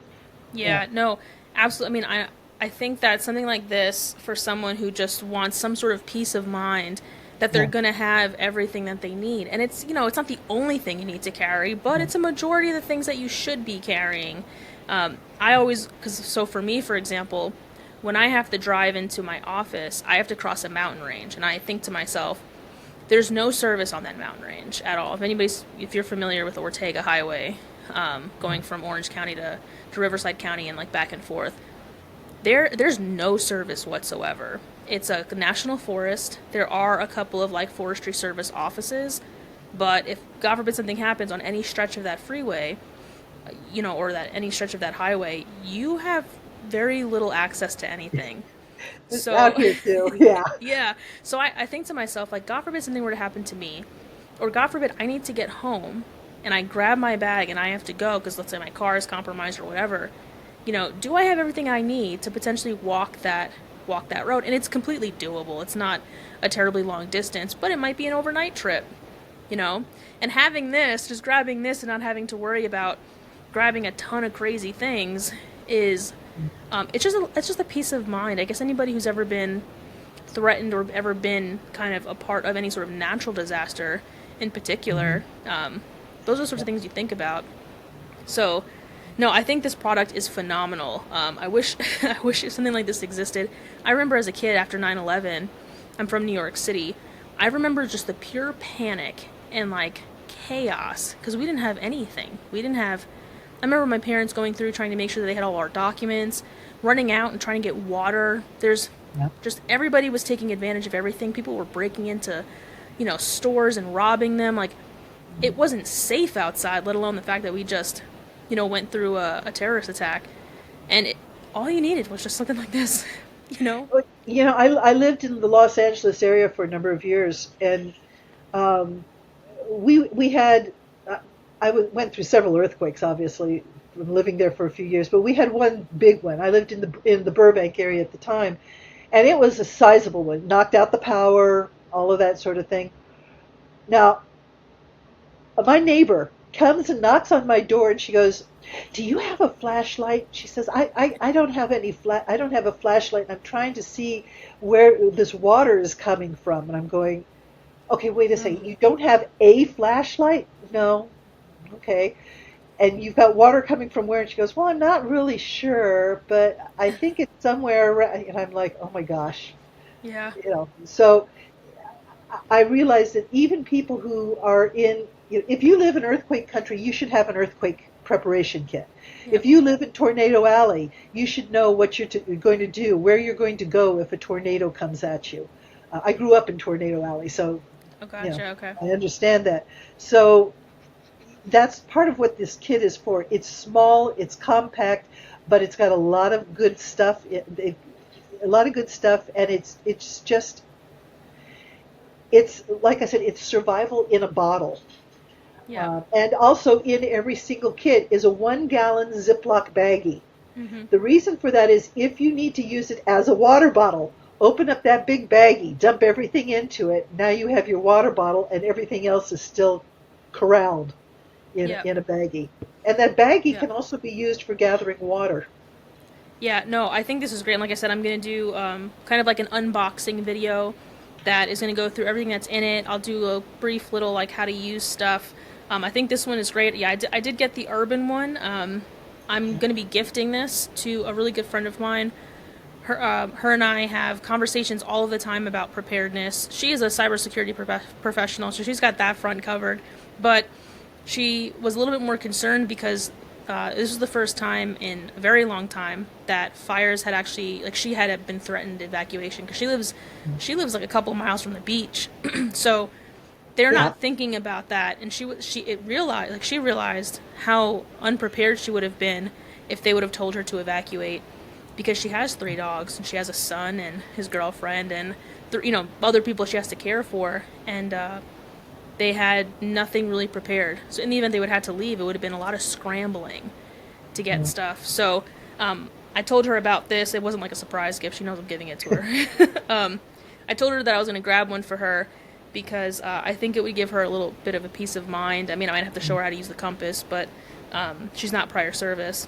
Yeah, no, absolutely. I mean, I think that something like this for someone who just wants some sort of peace of mind that they're going to have everything that they need. And it's, it's not the only thing you need to carry, but it's a majority of the things that you should be carrying. So for me, for example, when I have to drive into my office, I have to cross a mountain range. And I think to myself, there's no service on that mountain range at all. If you're familiar with the Ortega Highway, going from Orange County to Riverside County and back and forth, there's no service whatsoever. It's a national forest. There are a couple of Forestry Service offices, but if God forbid something happens on any stretch of that freeway, or any stretch of that highway, you have very little access to anything. So out here too, yeah. Yeah. So I think to myself, God forbid something were to happen to me, or God forbid I need to get home, and I grab my bag and I have to go because let's say my car is compromised or whatever. Do I have everything I need to potentially walk that road? And it's completely doable. It's not a terribly long distance, but it might be an overnight trip, And having this, just grabbing this and not having to worry about grabbing a ton of crazy things is, it's just a peace of mind. I guess anybody who's ever been threatened or ever been kind of a part of any sort of natural disaster in particular, those are the sorts of things you think about. So, no, I think this product is phenomenal. I wish something like this existed. I remember as a kid after 9/11, I'm from New York City, I remember just the pure panic and chaos because we didn't have anything. I remember my parents going through trying to make sure that they had all our documents, running out and trying to get water. Just everybody was taking advantage of everything. People were breaking into, stores and robbing them. It wasn't safe outside, let alone the fact that we just, went through a terrorist attack. And all you needed was just something like this, I lived in the Los Angeles area for a number of years, and Um, we had went through several earthquakes, obviously, from living there for a few years, but we had one big one. I lived in the Burbank area at the time, and it was a sizable one. Knocked out the power, all of that sort of thing. Now, my neighbor comes and knocks on my door, and she goes, "Do you have a flashlight?" She says, "I don't have I don't have a flashlight, and I'm trying to see where this water is coming from." And I'm going, "Okay, wait a second. You don't have a flashlight?" "No." "Okay. And you've got water coming from where?" And she goes, "Well, I'm not really sure, but I think it's somewhere around." And I'm like, "Oh my gosh." Yeah. So I realize that even people who are if you live in earthquake country, you should have an earthquake preparation kit. Yep. If you live in Tornado Alley, you should know what you're going to do, where you're going to go if a tornado comes at you. I grew up in Tornado Alley, so Oh, gotcha. Okay. I understand that. So that's part of what this kit is for. It's small, it's compact, but it's got a lot of good stuff. A lot of good stuff, and it's like I said, it's survival in a bottle. Yeah. And also in every single kit is a 1-gallon Ziploc baggie. Mm-hmm. The reason for that is if you need to use it as a water bottle, open up that big baggie, dump everything into it. Now you have your water bottle, and everything else is still corralled in a baggie. And that baggie can also be used for gathering water. Yeah, no, I think this is great. And like I said, I'm going to do kind of like an unboxing video that is going to go through everything that's in it. I'll do a brief little like how to use stuff. I think this one is great. Yeah, I did get the urban one. I'm going to be gifting this to a really good friend of mine. Her and I have conversations all of the time about preparedness. She is a cybersecurity professional, so she's got that front covered. But she was a little bit more concerned because this was the first time in a very long time that fires had actually, like, she had been threatened evacuation because she lives like a couple miles from the beach, so they're not thinking about that. And she realized how unprepared she would have been if they would have told her to evacuate, because she has 3 dogs and she has a son and his girlfriend and other people she has to care for, and they had nothing really prepared. So in the event they would have to leave, it would have been a lot of scrambling to get stuff. So I told her about this. It wasn't like a surprise gift. She knows I'm giving it to her. I told her that I was going to grab one for her because I think it would give her a little bit of a peace of mind. I mean, I might have to show her how to use the compass, but she's not prior service.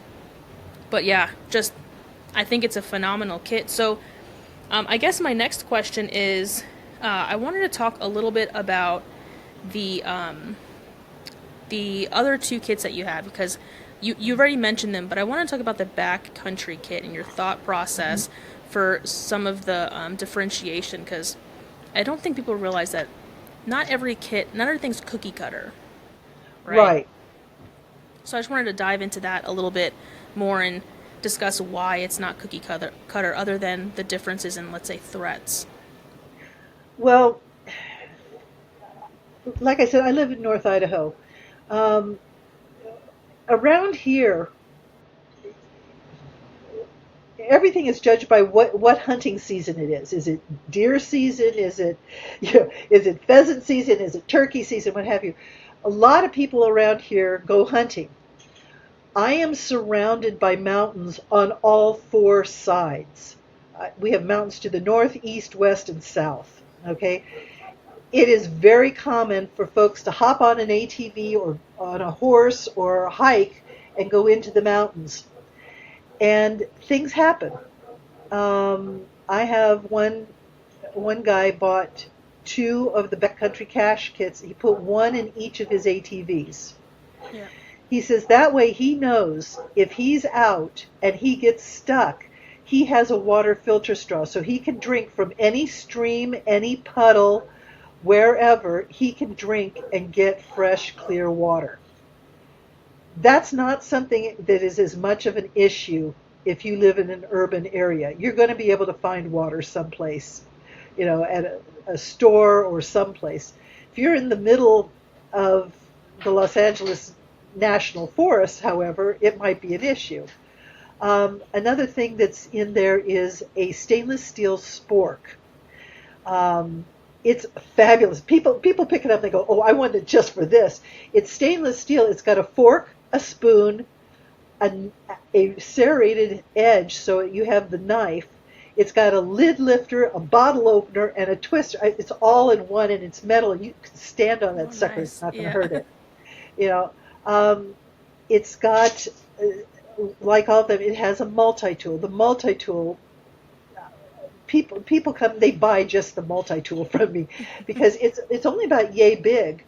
But yeah, I think it's a phenomenal kit. So I guess my next question is, I wanted to talk a little bit about the other 2 kits that you have, because you've already mentioned them, but I want to talk about the backcountry kit and your thought process for some of the differentiation, because I don't think people realize that not everything's cookie cutter, right? So I just wanted to dive into that a little bit more and discuss why it's not cookie cutter other than the differences in, let's say, threats. Well, like I said, I live in North Idaho. Around here, everything is judged by what hunting season it is. Is it deer season? Is it pheasant season? Is it turkey season? What have you? A lot of people around here go hunting. I am surrounded by mountains on all 4 sides. We have mountains to the north, east, west, and south. Okay. It is very common for folks to hop on an ATV or on a horse or hike and go into the mountains. And things happen. I have one guy bought 2 of the backcountry cache kits. He put 1 in each of his ATVs. Yeah. He says that way he knows if he's out and he gets stuck, he has a water filter straw, so he can drink from any stream, any puddle, wherever. He can drink and get fresh, clear water. That's not something that is as much of an issue if you live in an urban area. You're going to be able to find water someplace, at a store or someplace. If you're in the middle of the Los Angeles National Forest, however, it might be an issue. Another thing that's in there is a stainless steel spork. It's fabulous. People pick it up and they go, "Oh, I want it just for this." It's stainless steel. It's got a fork, a spoon, a serrated edge, so you have the knife. It's got a lid lifter, a bottle opener, and a twister. It's all in one, and it's metal, and you can stand on that Oh, sucker. It's nice. not going to Yeah. hurt it. You know, it's got, like all of them, it has a multi-tool. The multi-tool, people come, they buy just the multi-tool from me because it's only about yay big,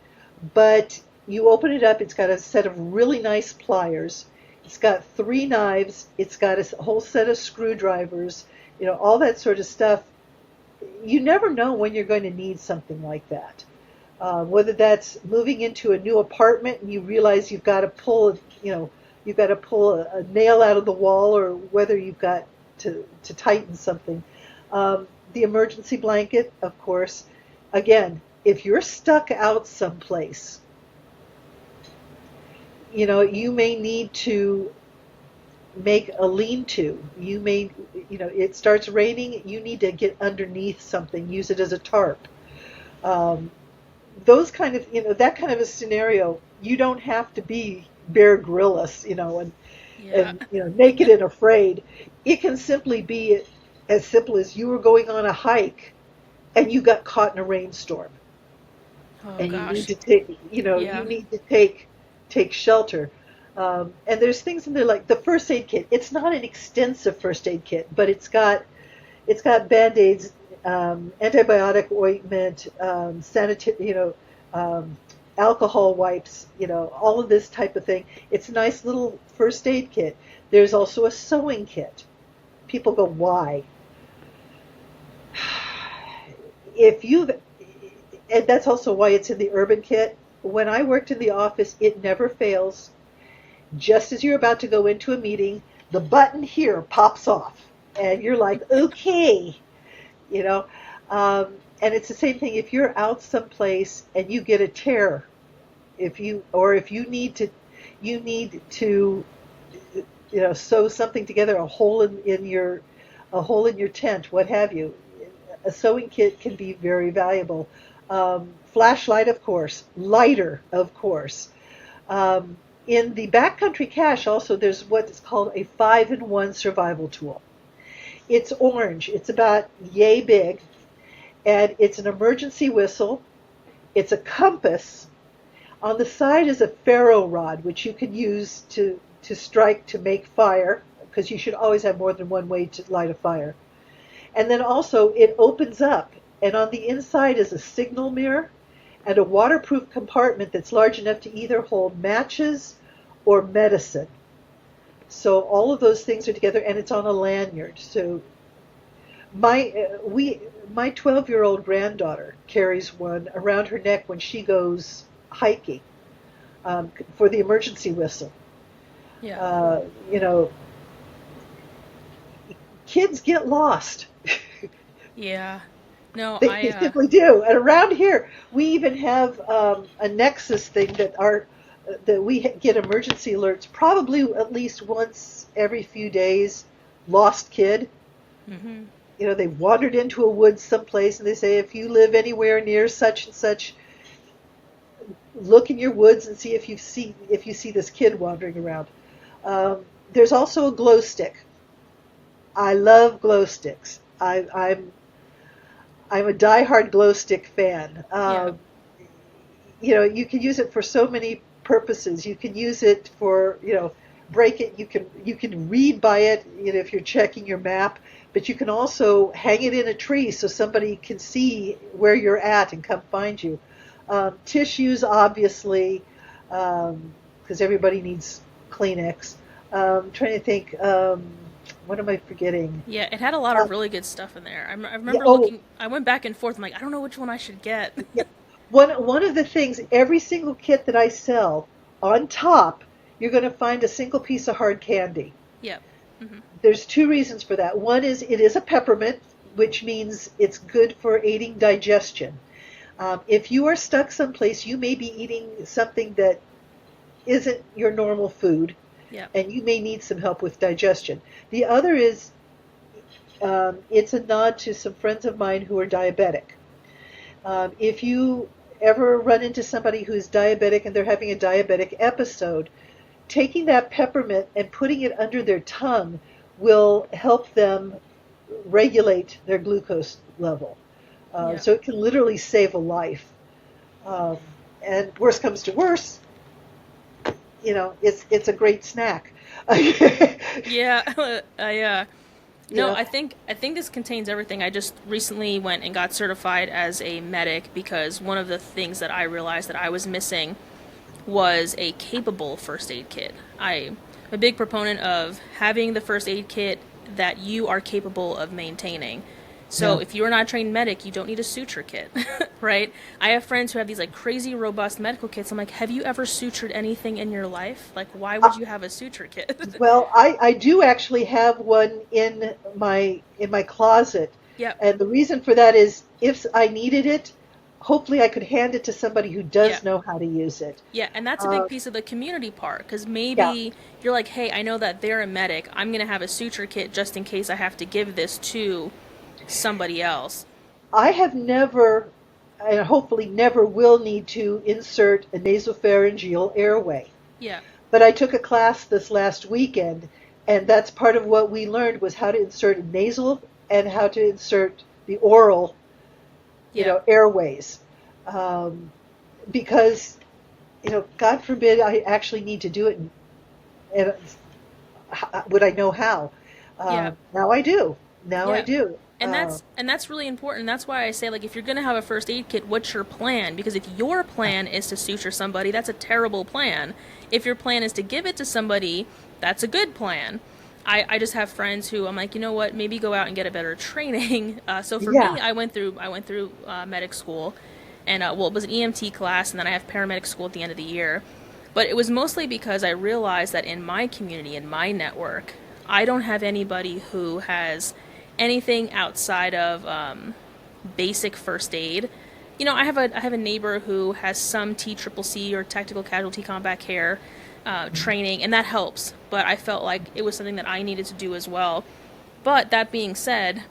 but you open it up, it's got a set of really nice pliers. It's got 3 knives. It's got a whole set of screwdrivers, all that sort of stuff. You never know when you're going to need something like that. Whether that's moving into a new apartment and you realize you've got to pull, a nail out of the wall, or whether you've got to tighten something. The emergency blanket, of course. Again, if you're stuck out someplace, you may need to make a lean-to. You may, it starts raining, you need to get underneath something, use it as a tarp. Those kind of, that kind of a scenario, you don't have to be Bear Grylls, Yeah. and naked and afraid. It can simply be as simple as you were going on a hike and you got caught in a rainstorm, Oh and you need gosh. to take, Yeah. you need to take shelter. And there's things in there like the first aid kit. It's not an extensive first aid kit, but it's got Band-Aids, antibiotic ointment, alcohol wipes, all of this type of thing. It's a nice little first aid kit. There's also a sewing kit. People go, why? And that's also why it's in the urban kit. When I worked in the office, it never fails. Just as you're about to go into a meeting, the button here pops off, and you're like, okay, you know. And it's the same thing if you're out someplace and you get a tear, if you need to sew something together, a hole in your tent, what have you. A sewing kit can be very valuable. Flashlight, of course. Lighter, of course. In the backcountry cache, also, there's what is called a 5-in-1 survival tool. It's orange. It's about yay big, and it's an emergency whistle. It's a compass. On the side is a ferro rod, which you can use to strike to make fire, because you should always have more than one way to light a fire. And then also it opens up, and on the inside is a signal mirror and a waterproof compartment that's large enough to either hold matches or medicine. So all of those things are together, and it's on a lanyard. So my 12-year-old granddaughter carries one around her neck when she goes hiking, for the emergency whistle. Yeah. Kids get lost. Yeah. No, They simply do. And around here, we even have a Nexus thing that we get emergency alerts probably at least once every few days. Lost kid. Mm-hmm. They've wandered into a woods someplace, and they say, if you live anywhere near such and such, look in your woods and see if you see this kid wandering around. There's also a glow stick. I love glow sticks. I'm a diehard glow stick fan. Yeah. You can use it for so many purposes. You can use it for, break it. You can read by it, if you're checking your map. But you can also hang it in a tree so somebody can see where you're at and come find you. Tissues, obviously, because everybody needs Kleenex. Trying to think. What am I forgetting? Yeah, it had a lot of really good stuff in there. I remember Oh, looking. I went back and forth. I'm like, I don't know which one I should get. yeah. One of the things, every single kit that I sell, on top, you're going to find a single piece of hard candy. Yep. Mm-hmm. There's 2 reasons for that. One is it is a peppermint, which means it's good for aiding digestion. If you are stuck someplace, you may be eating something that isn't your normal food, Yep. and you may need some help with digestion. The other is it's a nod to some friends of mine who are diabetic. If you ever run into somebody who's diabetic and they're having a diabetic episode, taking that peppermint and putting it under their tongue will help them regulate their glucose level. So it can literally save a life. And worst comes to worst, it's a great snack. Yeah, no, Yeah. I think this contains everything. I just recently went and got certified as a medic because one of the things that I realized that I was missing was a capable first aid kit. I'm a big proponent of having the first aid kit that you are capable of maintaining. So Yeah. if you're not a trained medic, you don't need a suture kit, right? I have friends who have these like crazy robust medical kits. I'm like, have you ever sutured anything in your life? Like, why would you have a suture kit? Well, I do actually have one in my closet, Yep. and the reason for that is if I needed it, hopefully I could hand it to somebody who does Yeah. know how to use it. Yeah, and that's a big piece of the community part, because Yeah, maybe you're like, hey, I know that they're a medic. I'm going to have a suture kit just in case I have to give this to somebody else. I have never, and hopefully never will need to insert a nasopharyngeal airway. Yeah. But I took a class this last weekend, and that's part of what we learned was how to insert a nasal and how to insert the oral, Yeah. airways. Because, God forbid I actually need to do it, and would I know how? Yeah. Now I do. Now I Yeah. do. And that's really important. That's why I say, like, if you're going to have a first aid kit, what's your plan? Because if your plan is to suture somebody, that's a terrible plan. If your plan is to give it to somebody, that's a good plan. I just have friends who I'm like, you know what, maybe go out and get a better training. So for me, Yeah, I went through medic school, and well, it was an EMT class, and then I have paramedic school at the end of the year. But it was mostly because I realized that in my community, in my network, I don't have anybody who has anything outside of basic first aid. I have a neighbor who has some TCCC or tactical casualty combat care training, and that helps. But I felt like it was something that I needed to do as well. But that being said,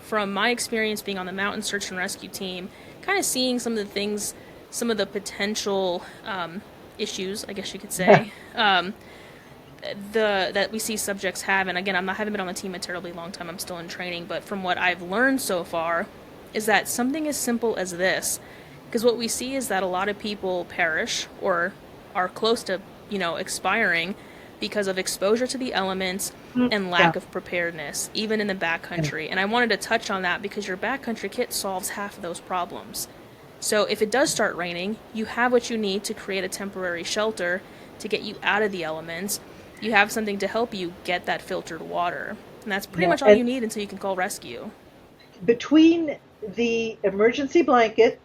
from my experience being on the mountain search and rescue team, kind of seeing some of the things, some of the potential issues, I guess you could say, that we see subjects have, and again, I haven't been on the team a terribly long time, I'm still in training, but from what I've learned so far, is that something as simple as this, because what we see is that a lot of people perish or are close to, expiring because of exposure to the elements and yeah, lack of preparedness, even in the backcountry. And I wanted to touch on that because your backcountry kit solves half of those problems. So if it does start raining, you have what you need to create a temporary shelter to get you out of the elements. You have something to help you get that filtered water. And that's pretty yeah. much all you And need until you can call rescue. between the emergency blanket,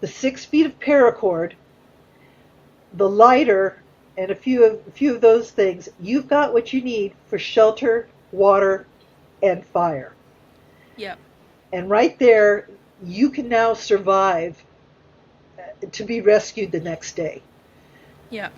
the 6 feet of paracord, the lighter, and a few of those things, you've got what you need for shelter, water, and fire. Yep. And right there, you can now survive to be rescued the next day. Yep.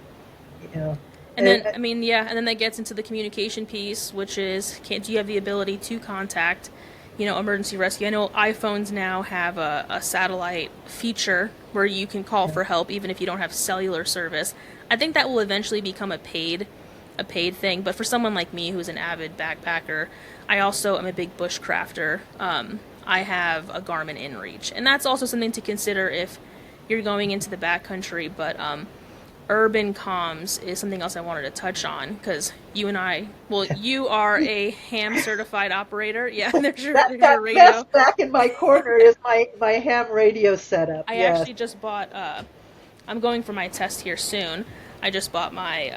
You know, And then, and, and then that gets into the communication piece, which is, do you have the ability to contact, emergency rescue? I know iPhones now have a satellite feature where you can call for help even if you don't have cellular service. I think that will eventually become a paid thing. But for someone like me who's an avid backpacker, I also am a big bushcrafter. I have a Garmin InReach, and that's also something to consider if you're going into the backcountry. But urban comms is something else I wanted to touch on, because you are a ham certified operator. Yeah, there's your that radio. mess back in my corner is my ham radio setup. I Yes. actually just bought, I'm going for my test here soon. I just bought my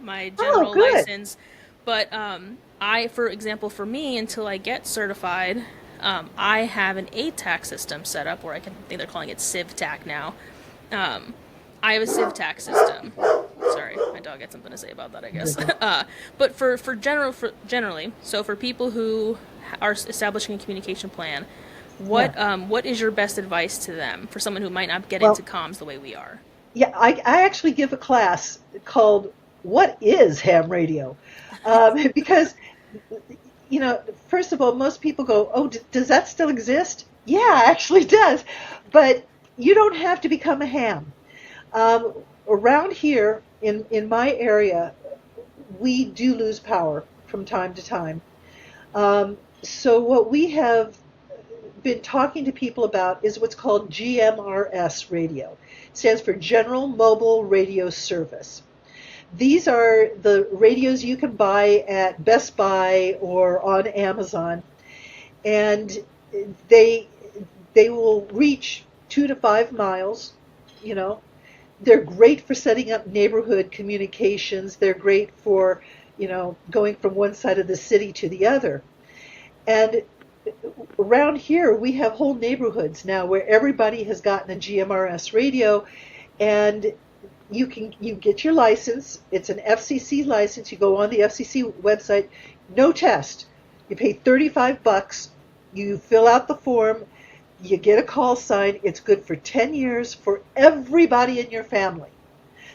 my Oh, general good. license. But for example, for me, until I get certified, I have an ATAC system set up where I think they're calling it CivTAC now. I have a CivTAC system. Sorry, my dog had something to say about that, I guess. But generally, so for people who are establishing a communication plan, what is your best advice to them for someone who might not get Well, into comms the way we are? yeah, I actually give a class called "What is Ham Radio?" Because, first of all, most people go, "Oh, does that still exist?" Yeah, actually does. But you don't have to become a ham. Around here in my area, we do lose power from time to time. So what we have been talking to people about is what's called GMRS radio. It stands for General Mobile Radio Service. These are the radios you can buy at Best Buy or on Amazon, and they they will reach 2 to 5 miles. You know, they're great for setting up neighborhood communications. They're great for, going from one side of the city to the other. And around here, we have whole neighborhoods now where everybody has gotten a GMRS radio, and you get your license. It's an FCC license. You go on the FCC website, no test. You pay $35. You fill out the form. You get a call sign. It's good for 10 years for everybody in your family.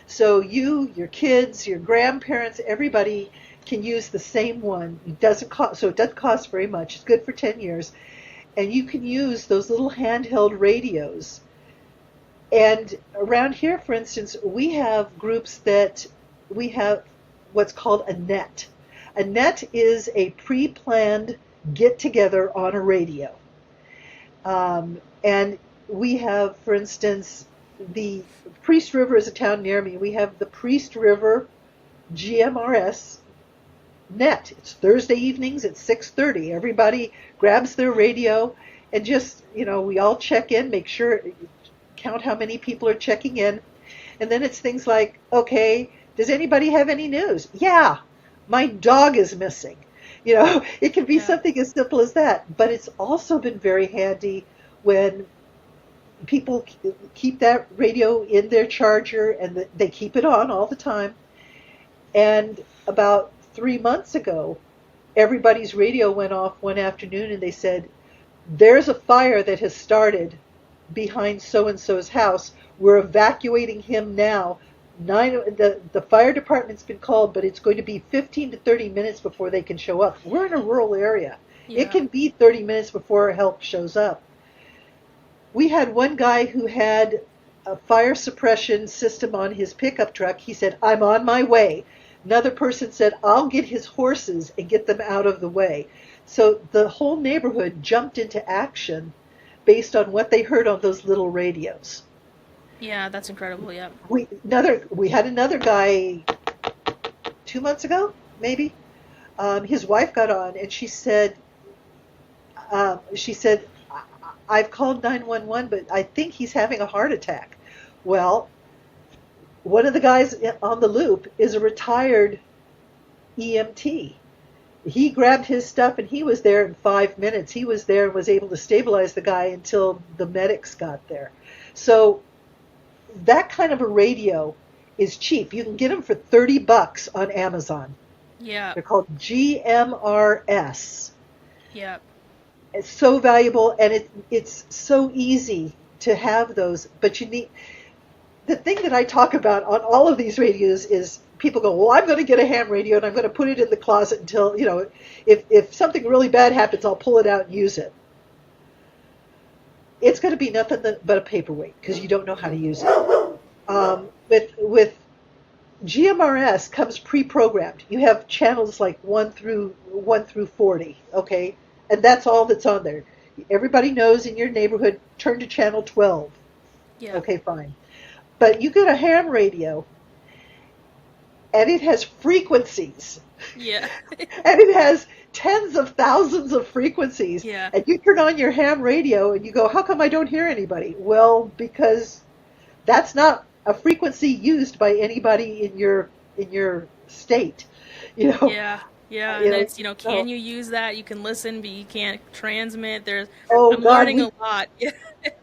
So you, your kids, your grandparents, everybody can use the same one. It doesn't cost very much. It's good for 10 years. And you can use those little handheld radios. And around here, for instance, we have groups we have what's called a net. A net is a pre-planned get-together on a radio. And we have, for instance, the Priest River is a town near me. We have the Priest River GMRS net. It's Thursday evenings at 6:30. Everybody grabs their radio and just, we all check in, make sure, count how many people are checking in. And then it's things like, okay, does anybody have any news? Yeah, my dog is missing. It can be something as simple as that. But it's also been very handy when people keep that radio in their charger and they keep it on all the time. And about 3 months ago, everybody's radio went off one afternoon and they said, there's a fire that has started behind so-and-so's house. We're evacuating him now. The fire department's been called, but it's going to be 15 to 30 minutes before they can show up. We're in a rural area. Yeah. It can be 30 minutes before help shows up. We had one guy who had a fire suppression system on his pickup truck. He said, I'm on my way. Another person said, I'll get his horses and get them out of the way. So the whole neighborhood jumped into action based on what they heard on those little radios. Yeah, that's incredible. Yeah. We had another guy 2 months ago, maybe. His wife got on and she said, I've called 911, but I think he's having a heart attack. Well, one of the guys on the loop is a retired EMT. He grabbed his stuff and he was there in 5 minutes. He was there and was able to stabilize the guy until the medics got there. So that kind of a radio is cheap. You can get them for $30 on Amazon. Yeah. They're called GMRS. Yeah. It's so valuable, and it's so easy to have those. But you need, the thing that I talk about on all of these radios is people go, well, I'm going to get a ham radio and I'm going to put it in the closet until, if something really bad happens, I'll pull it out and use it. It's going to be nothing but a paperweight because you don't know how to use it. With GMRS comes pre-programmed. You have channels like 1 through 40, okay? And that's all that's on there. Everybody knows in your neighborhood, turn to channel 12. Yeah. Okay, fine. But you get a ham radio, and it has frequencies. Yeah. And it has tens of thousands of frequencies. Yeah. And you turn on your ham radio, and you go, how come I don't hear anybody? Well, because that's not a frequency used by anybody in your state. Yeah. Yeah, and it's, can you use that? You can listen, but you can't transmit. I'm learning a lot.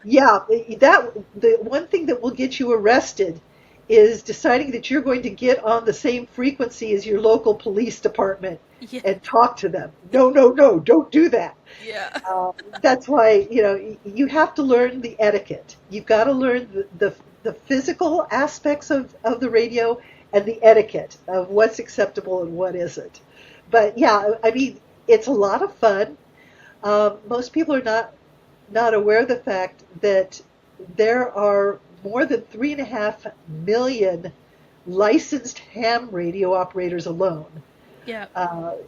Yeah, the one thing that will get you arrested is deciding that you're going to get on the same frequency as your local police department and talk to them. No, don't do that. Yeah. That's why, you have to learn the etiquette. You've got to learn the physical aspects of the radio and the etiquette of what's acceptable and what isn't. But yeah, I mean, it's a lot of fun. Most people are not not aware of the fact that there are more than 3.5 million licensed ham radio operators alone. Yeah.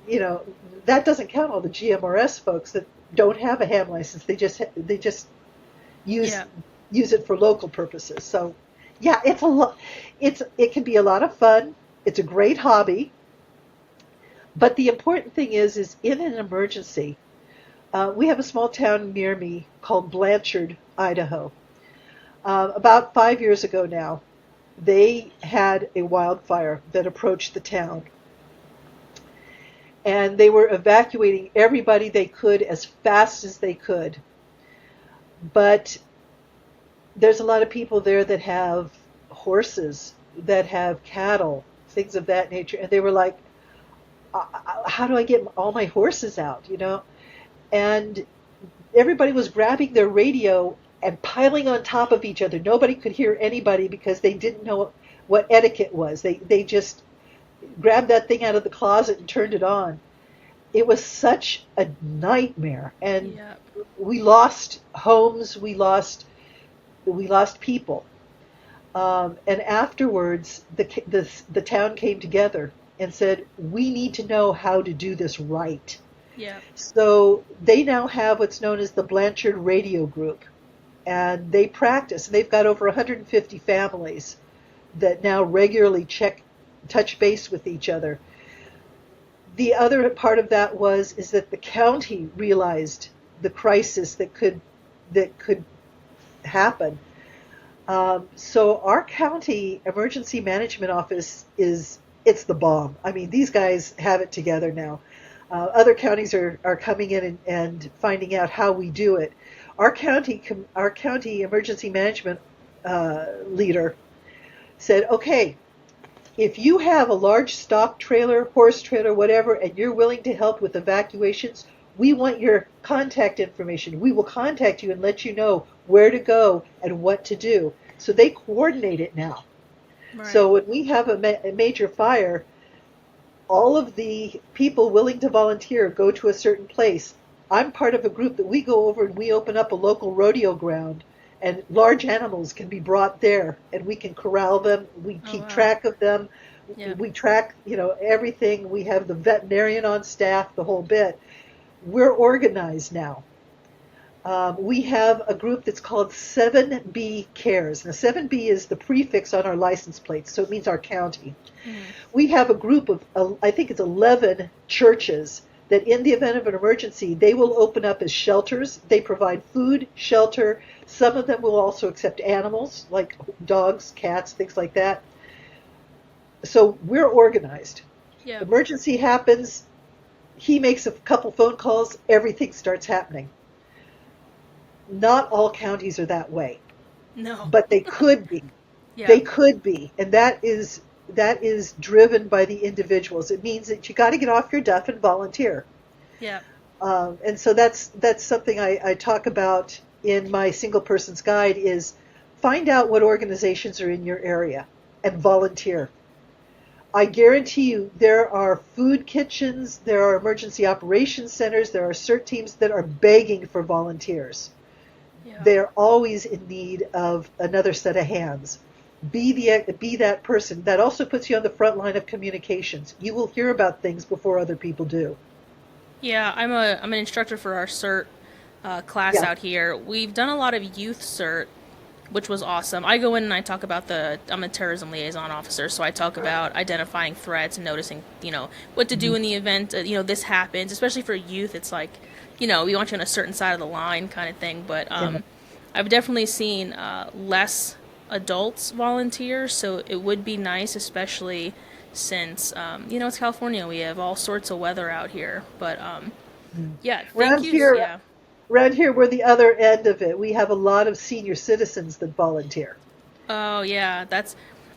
You know, that doesn't count all the GMRS folks that don't have a ham license. They just use Yeah. use it for local purposes. So, yeah, it's a lot. It can be a lot of fun. It's a great hobby. But the important thing is in an emergency, we have a small town near me called Blanchard, Idaho. About 5 years ago now, they had a wildfire that approached the town, and they were evacuating everybody they could as fast as they could. But there's a lot of people there that have horses, that have cattle, things of that nature, and they were like, how do I get all my horses out, you know? And everybody was grabbing their radio and piling on top of each other. Nobody could hear anybody because they didn't know what etiquette was. They just grabbed that thing out of the closet and turned it on. It was such a nightmare, and Yeah. we lost homes, we lost people. And afterwards, the town came together and said, we need to know how to do this right. Yeah. So they now have what's known as the Blanchard Radio Group, and they practice. They've got over 150 families that now regularly touch base with each other. The other part of that is that the county realized the crisis that could happen. So our county emergency management office it's the bomb. I mean, these guys have it together now. Other counties are coming in and finding out how we do it. Our county emergency management leader said, okay, if you have a large stock trailer, horse trailer, whatever, and you're willing to help with evacuations, we want your contact information. We will contact you and let you know where to go and what to do. So they coordinate it now. Right. So when we have a major fire, all of the people willing to volunteer go to a certain place. I'm part of a group that we go over and we open up a local rodeo ground, and large animals can be brought there, and we can corral them. We keep track of them. Yeah. We track, everything. We have the veterinarian on staff, the whole bit. We're organized now. We have a group that's called 7B Cares. Now, 7B is the prefix on our license plates, so it means our county. Mm. We have a group of, I think it's 11 churches that in the event of an emergency, they will open up as shelters. They provide food, shelter. Some of them will also accept animals, like dogs, cats, things like that. So we're organized. Yeah. Emergency happens. He makes a couple phone calls. Everything starts happening. Not all counties are that way. No. But they could be. Yeah. They could be. And that is driven by the individuals. It means that you got to get off your duff and volunteer. Yeah. And so that's something I talk about in my single person's guide is find out what organizations are in your area and volunteer. I guarantee you there are food kitchens, there are emergency operations centers, there are CERT teams that are begging for volunteers. Yeah. They're always in need of another set of hands. Be that person. That also puts you on the front line of communications. You will hear about things before other people do. Yeah, I'm an instructor for our CERT class out here. We've done a lot of youth CERT, which was awesome. I go in and I talk about I'm a terrorism liaison officer, so I talk about identifying threats and noticing, what to do in the event, this happens, especially for youth. It's like, we want you on a certain side of the line kind of thing. But I've definitely seen less adults volunteer, so it would be nice, especially since, it's California. We have all sorts of weather out here. But, thank you. Around here, we're the other end of it. We have a lot of senior citizens that volunteer. Oh, yeah.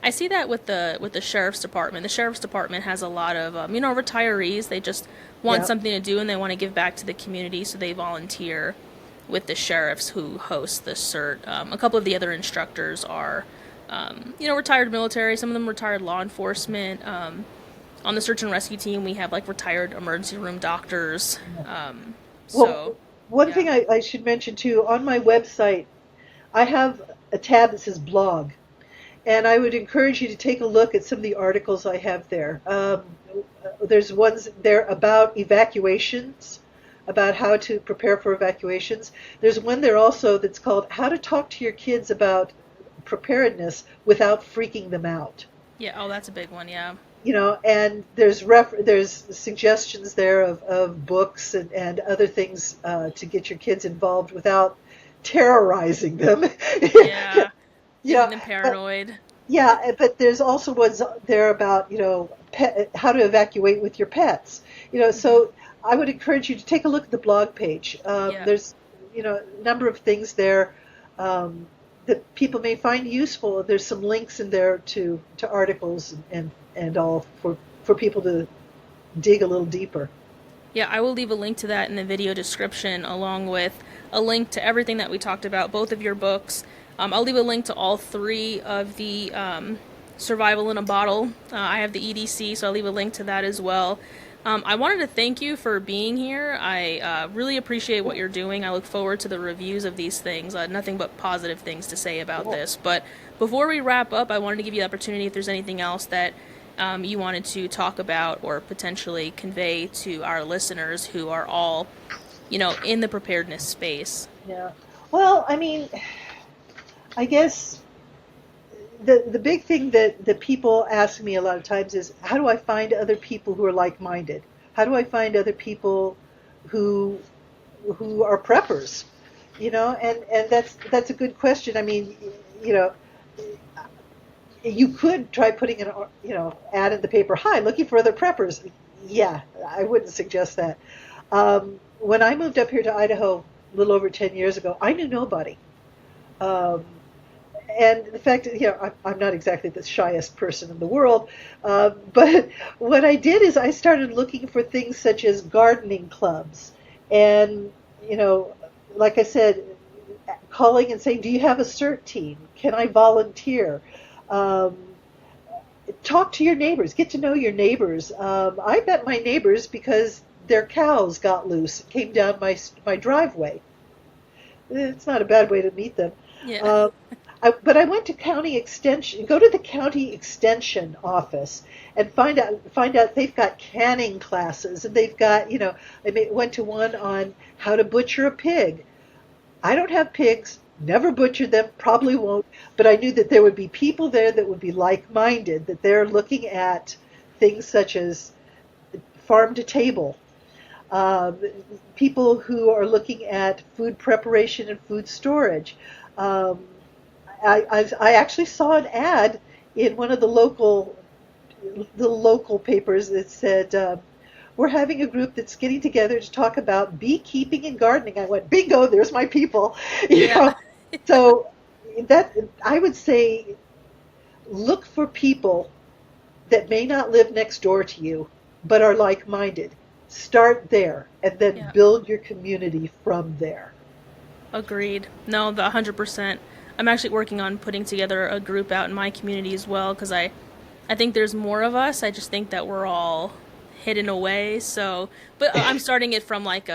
I see that with the sheriff's department. The sheriff's department has a lot of, retirees. They just want something to do and they want to give back to the community, so they volunteer with the sheriffs who host the CERT. A couple of the other instructors are, retired military. Some of them retired law enforcement. On the search and rescue team, we have, retired emergency room doctors. One Yeah. thing I should mention too, on my website, I have a tab that says blog. And I would encourage you to take a look at some of the articles I have there. There's ones there about evacuations, about how to prepare for evacuations. There's one there also that's called How to Talk to Your Kids About Preparedness Without Freaking Them Out. Yeah. Oh, that's a big one. Yeah. And there's suggestions there of books and other things to get your kids involved without terrorizing them. Yeah. Making Yeah, them but paranoid. yeah, but there's also ones there about, how to evacuate with your pets. Hmm. So I would encourage you to take a look at the blog page. Yeah. There's, a number of things there that people may find useful. There's some links in there to articles and all for people to dig a little deeper. Yeah, I will leave a link to that in the video description, along with a link to everything that we talked about, both of your books. I'll leave a link to all three of the Survival in a Bottle. I have the EDC, so I'll leave a link to that as well. I wanted to thank you for being here. I really appreciate what you're doing. I look forward to the reviews of these things. Nothing but positive things to say about this. But before we wrap up, I wanted to give you the opportunity if there's anything else that you wanted to talk about or potentially convey to our listeners who are all, in the preparedness space. Yeah. Well, I mean, I guess the big thing that people ask me a lot of times is, how do I find other people who are like-minded? How do I find other people who who are preppers? And that's a good question. I mean, you know, you could try putting an ad in the paper. Hi, looking for other preppers. Yeah, I wouldn't suggest that. When I moved up here to Idaho a little over 10 years ago, I knew nobody. Um, and the fact that, I'm not exactly the shyest person in the world, but what I did is I started looking for things such as gardening clubs. And, like I said, calling and saying, do you have a CERT team? Can I volunteer? Um, Talk to your neighbors, get to know your neighbors. I met my neighbors because their cows got loose and came down my driveway. It's not a bad way to meet them. Yeah. Um, but I went to county extension, go to the county extension office and find out they've got canning classes, and they've got, went to one on how to butcher a pig. I don't have pigs, never butchered them, probably won't, but I knew that there would be people there that would be like-minded, that they're looking at things such as farm to table, um, people who are looking at food preparation and food storage. Um, I actually saw an ad in one of the local papers that said, we're having a group that's getting together to talk about beekeeping and gardening. I went, bingo, there's my people. You Yeah. know, so that I would say, look for people that may not live next door to you, but are like-minded. Start there, and then Yeah. build your community from there. Agreed. No, the 100%. I'm actually working on putting together a group out in my community as well because I think there's more of us. I just think that we're all hidden away. So, but I'm starting it from like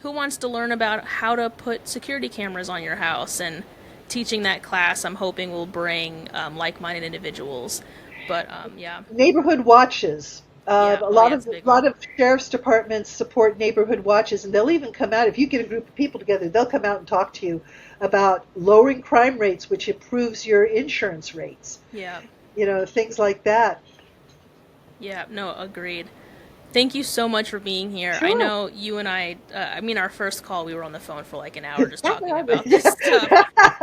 who wants to learn about how to put security cameras on your house, and teaching that class. I'm hoping will bring like-minded individuals. But yeah, Neighborhood watches. yeah. A Oh lot yeah, of it's a big one. lot of sheriff's departments support neighborhood watches, and they'll even come out if you get a group of people together. They'll come out and talk to you about lowering crime rates, which improves your insurance rates. Yeah, Things like that. yeah. No, agreed. Thank you so much for being here. I Sure. know you and our first call, we were on the phone for like an hour just talking about this stuff.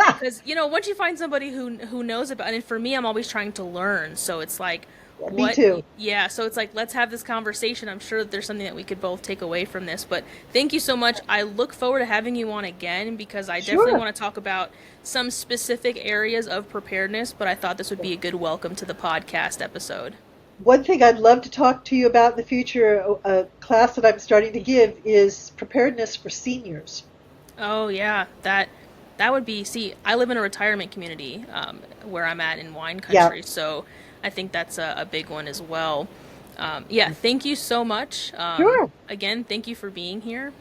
Because, once you find somebody who knows about, and for me, I'm always trying to learn. So it's like, Me too. yeah, so it's like, let's have this conversation. I'm sure that there's something that we could both take away from this. But thank you so much. I look forward to having you on again because I definitely Sure. want to talk about some specific areas of preparedness, but I thought this would be a good welcome to the podcast episode. One thing I'd love to talk to you about in the future, a class that I'm starting to give, is preparedness for seniors. Oh yeah, that would be. See, I live in a retirement community where I'm at in wine Yeah. country, so I think that's a big one as well. Yeah, thank you so much. Sure. Again, thank you for being here.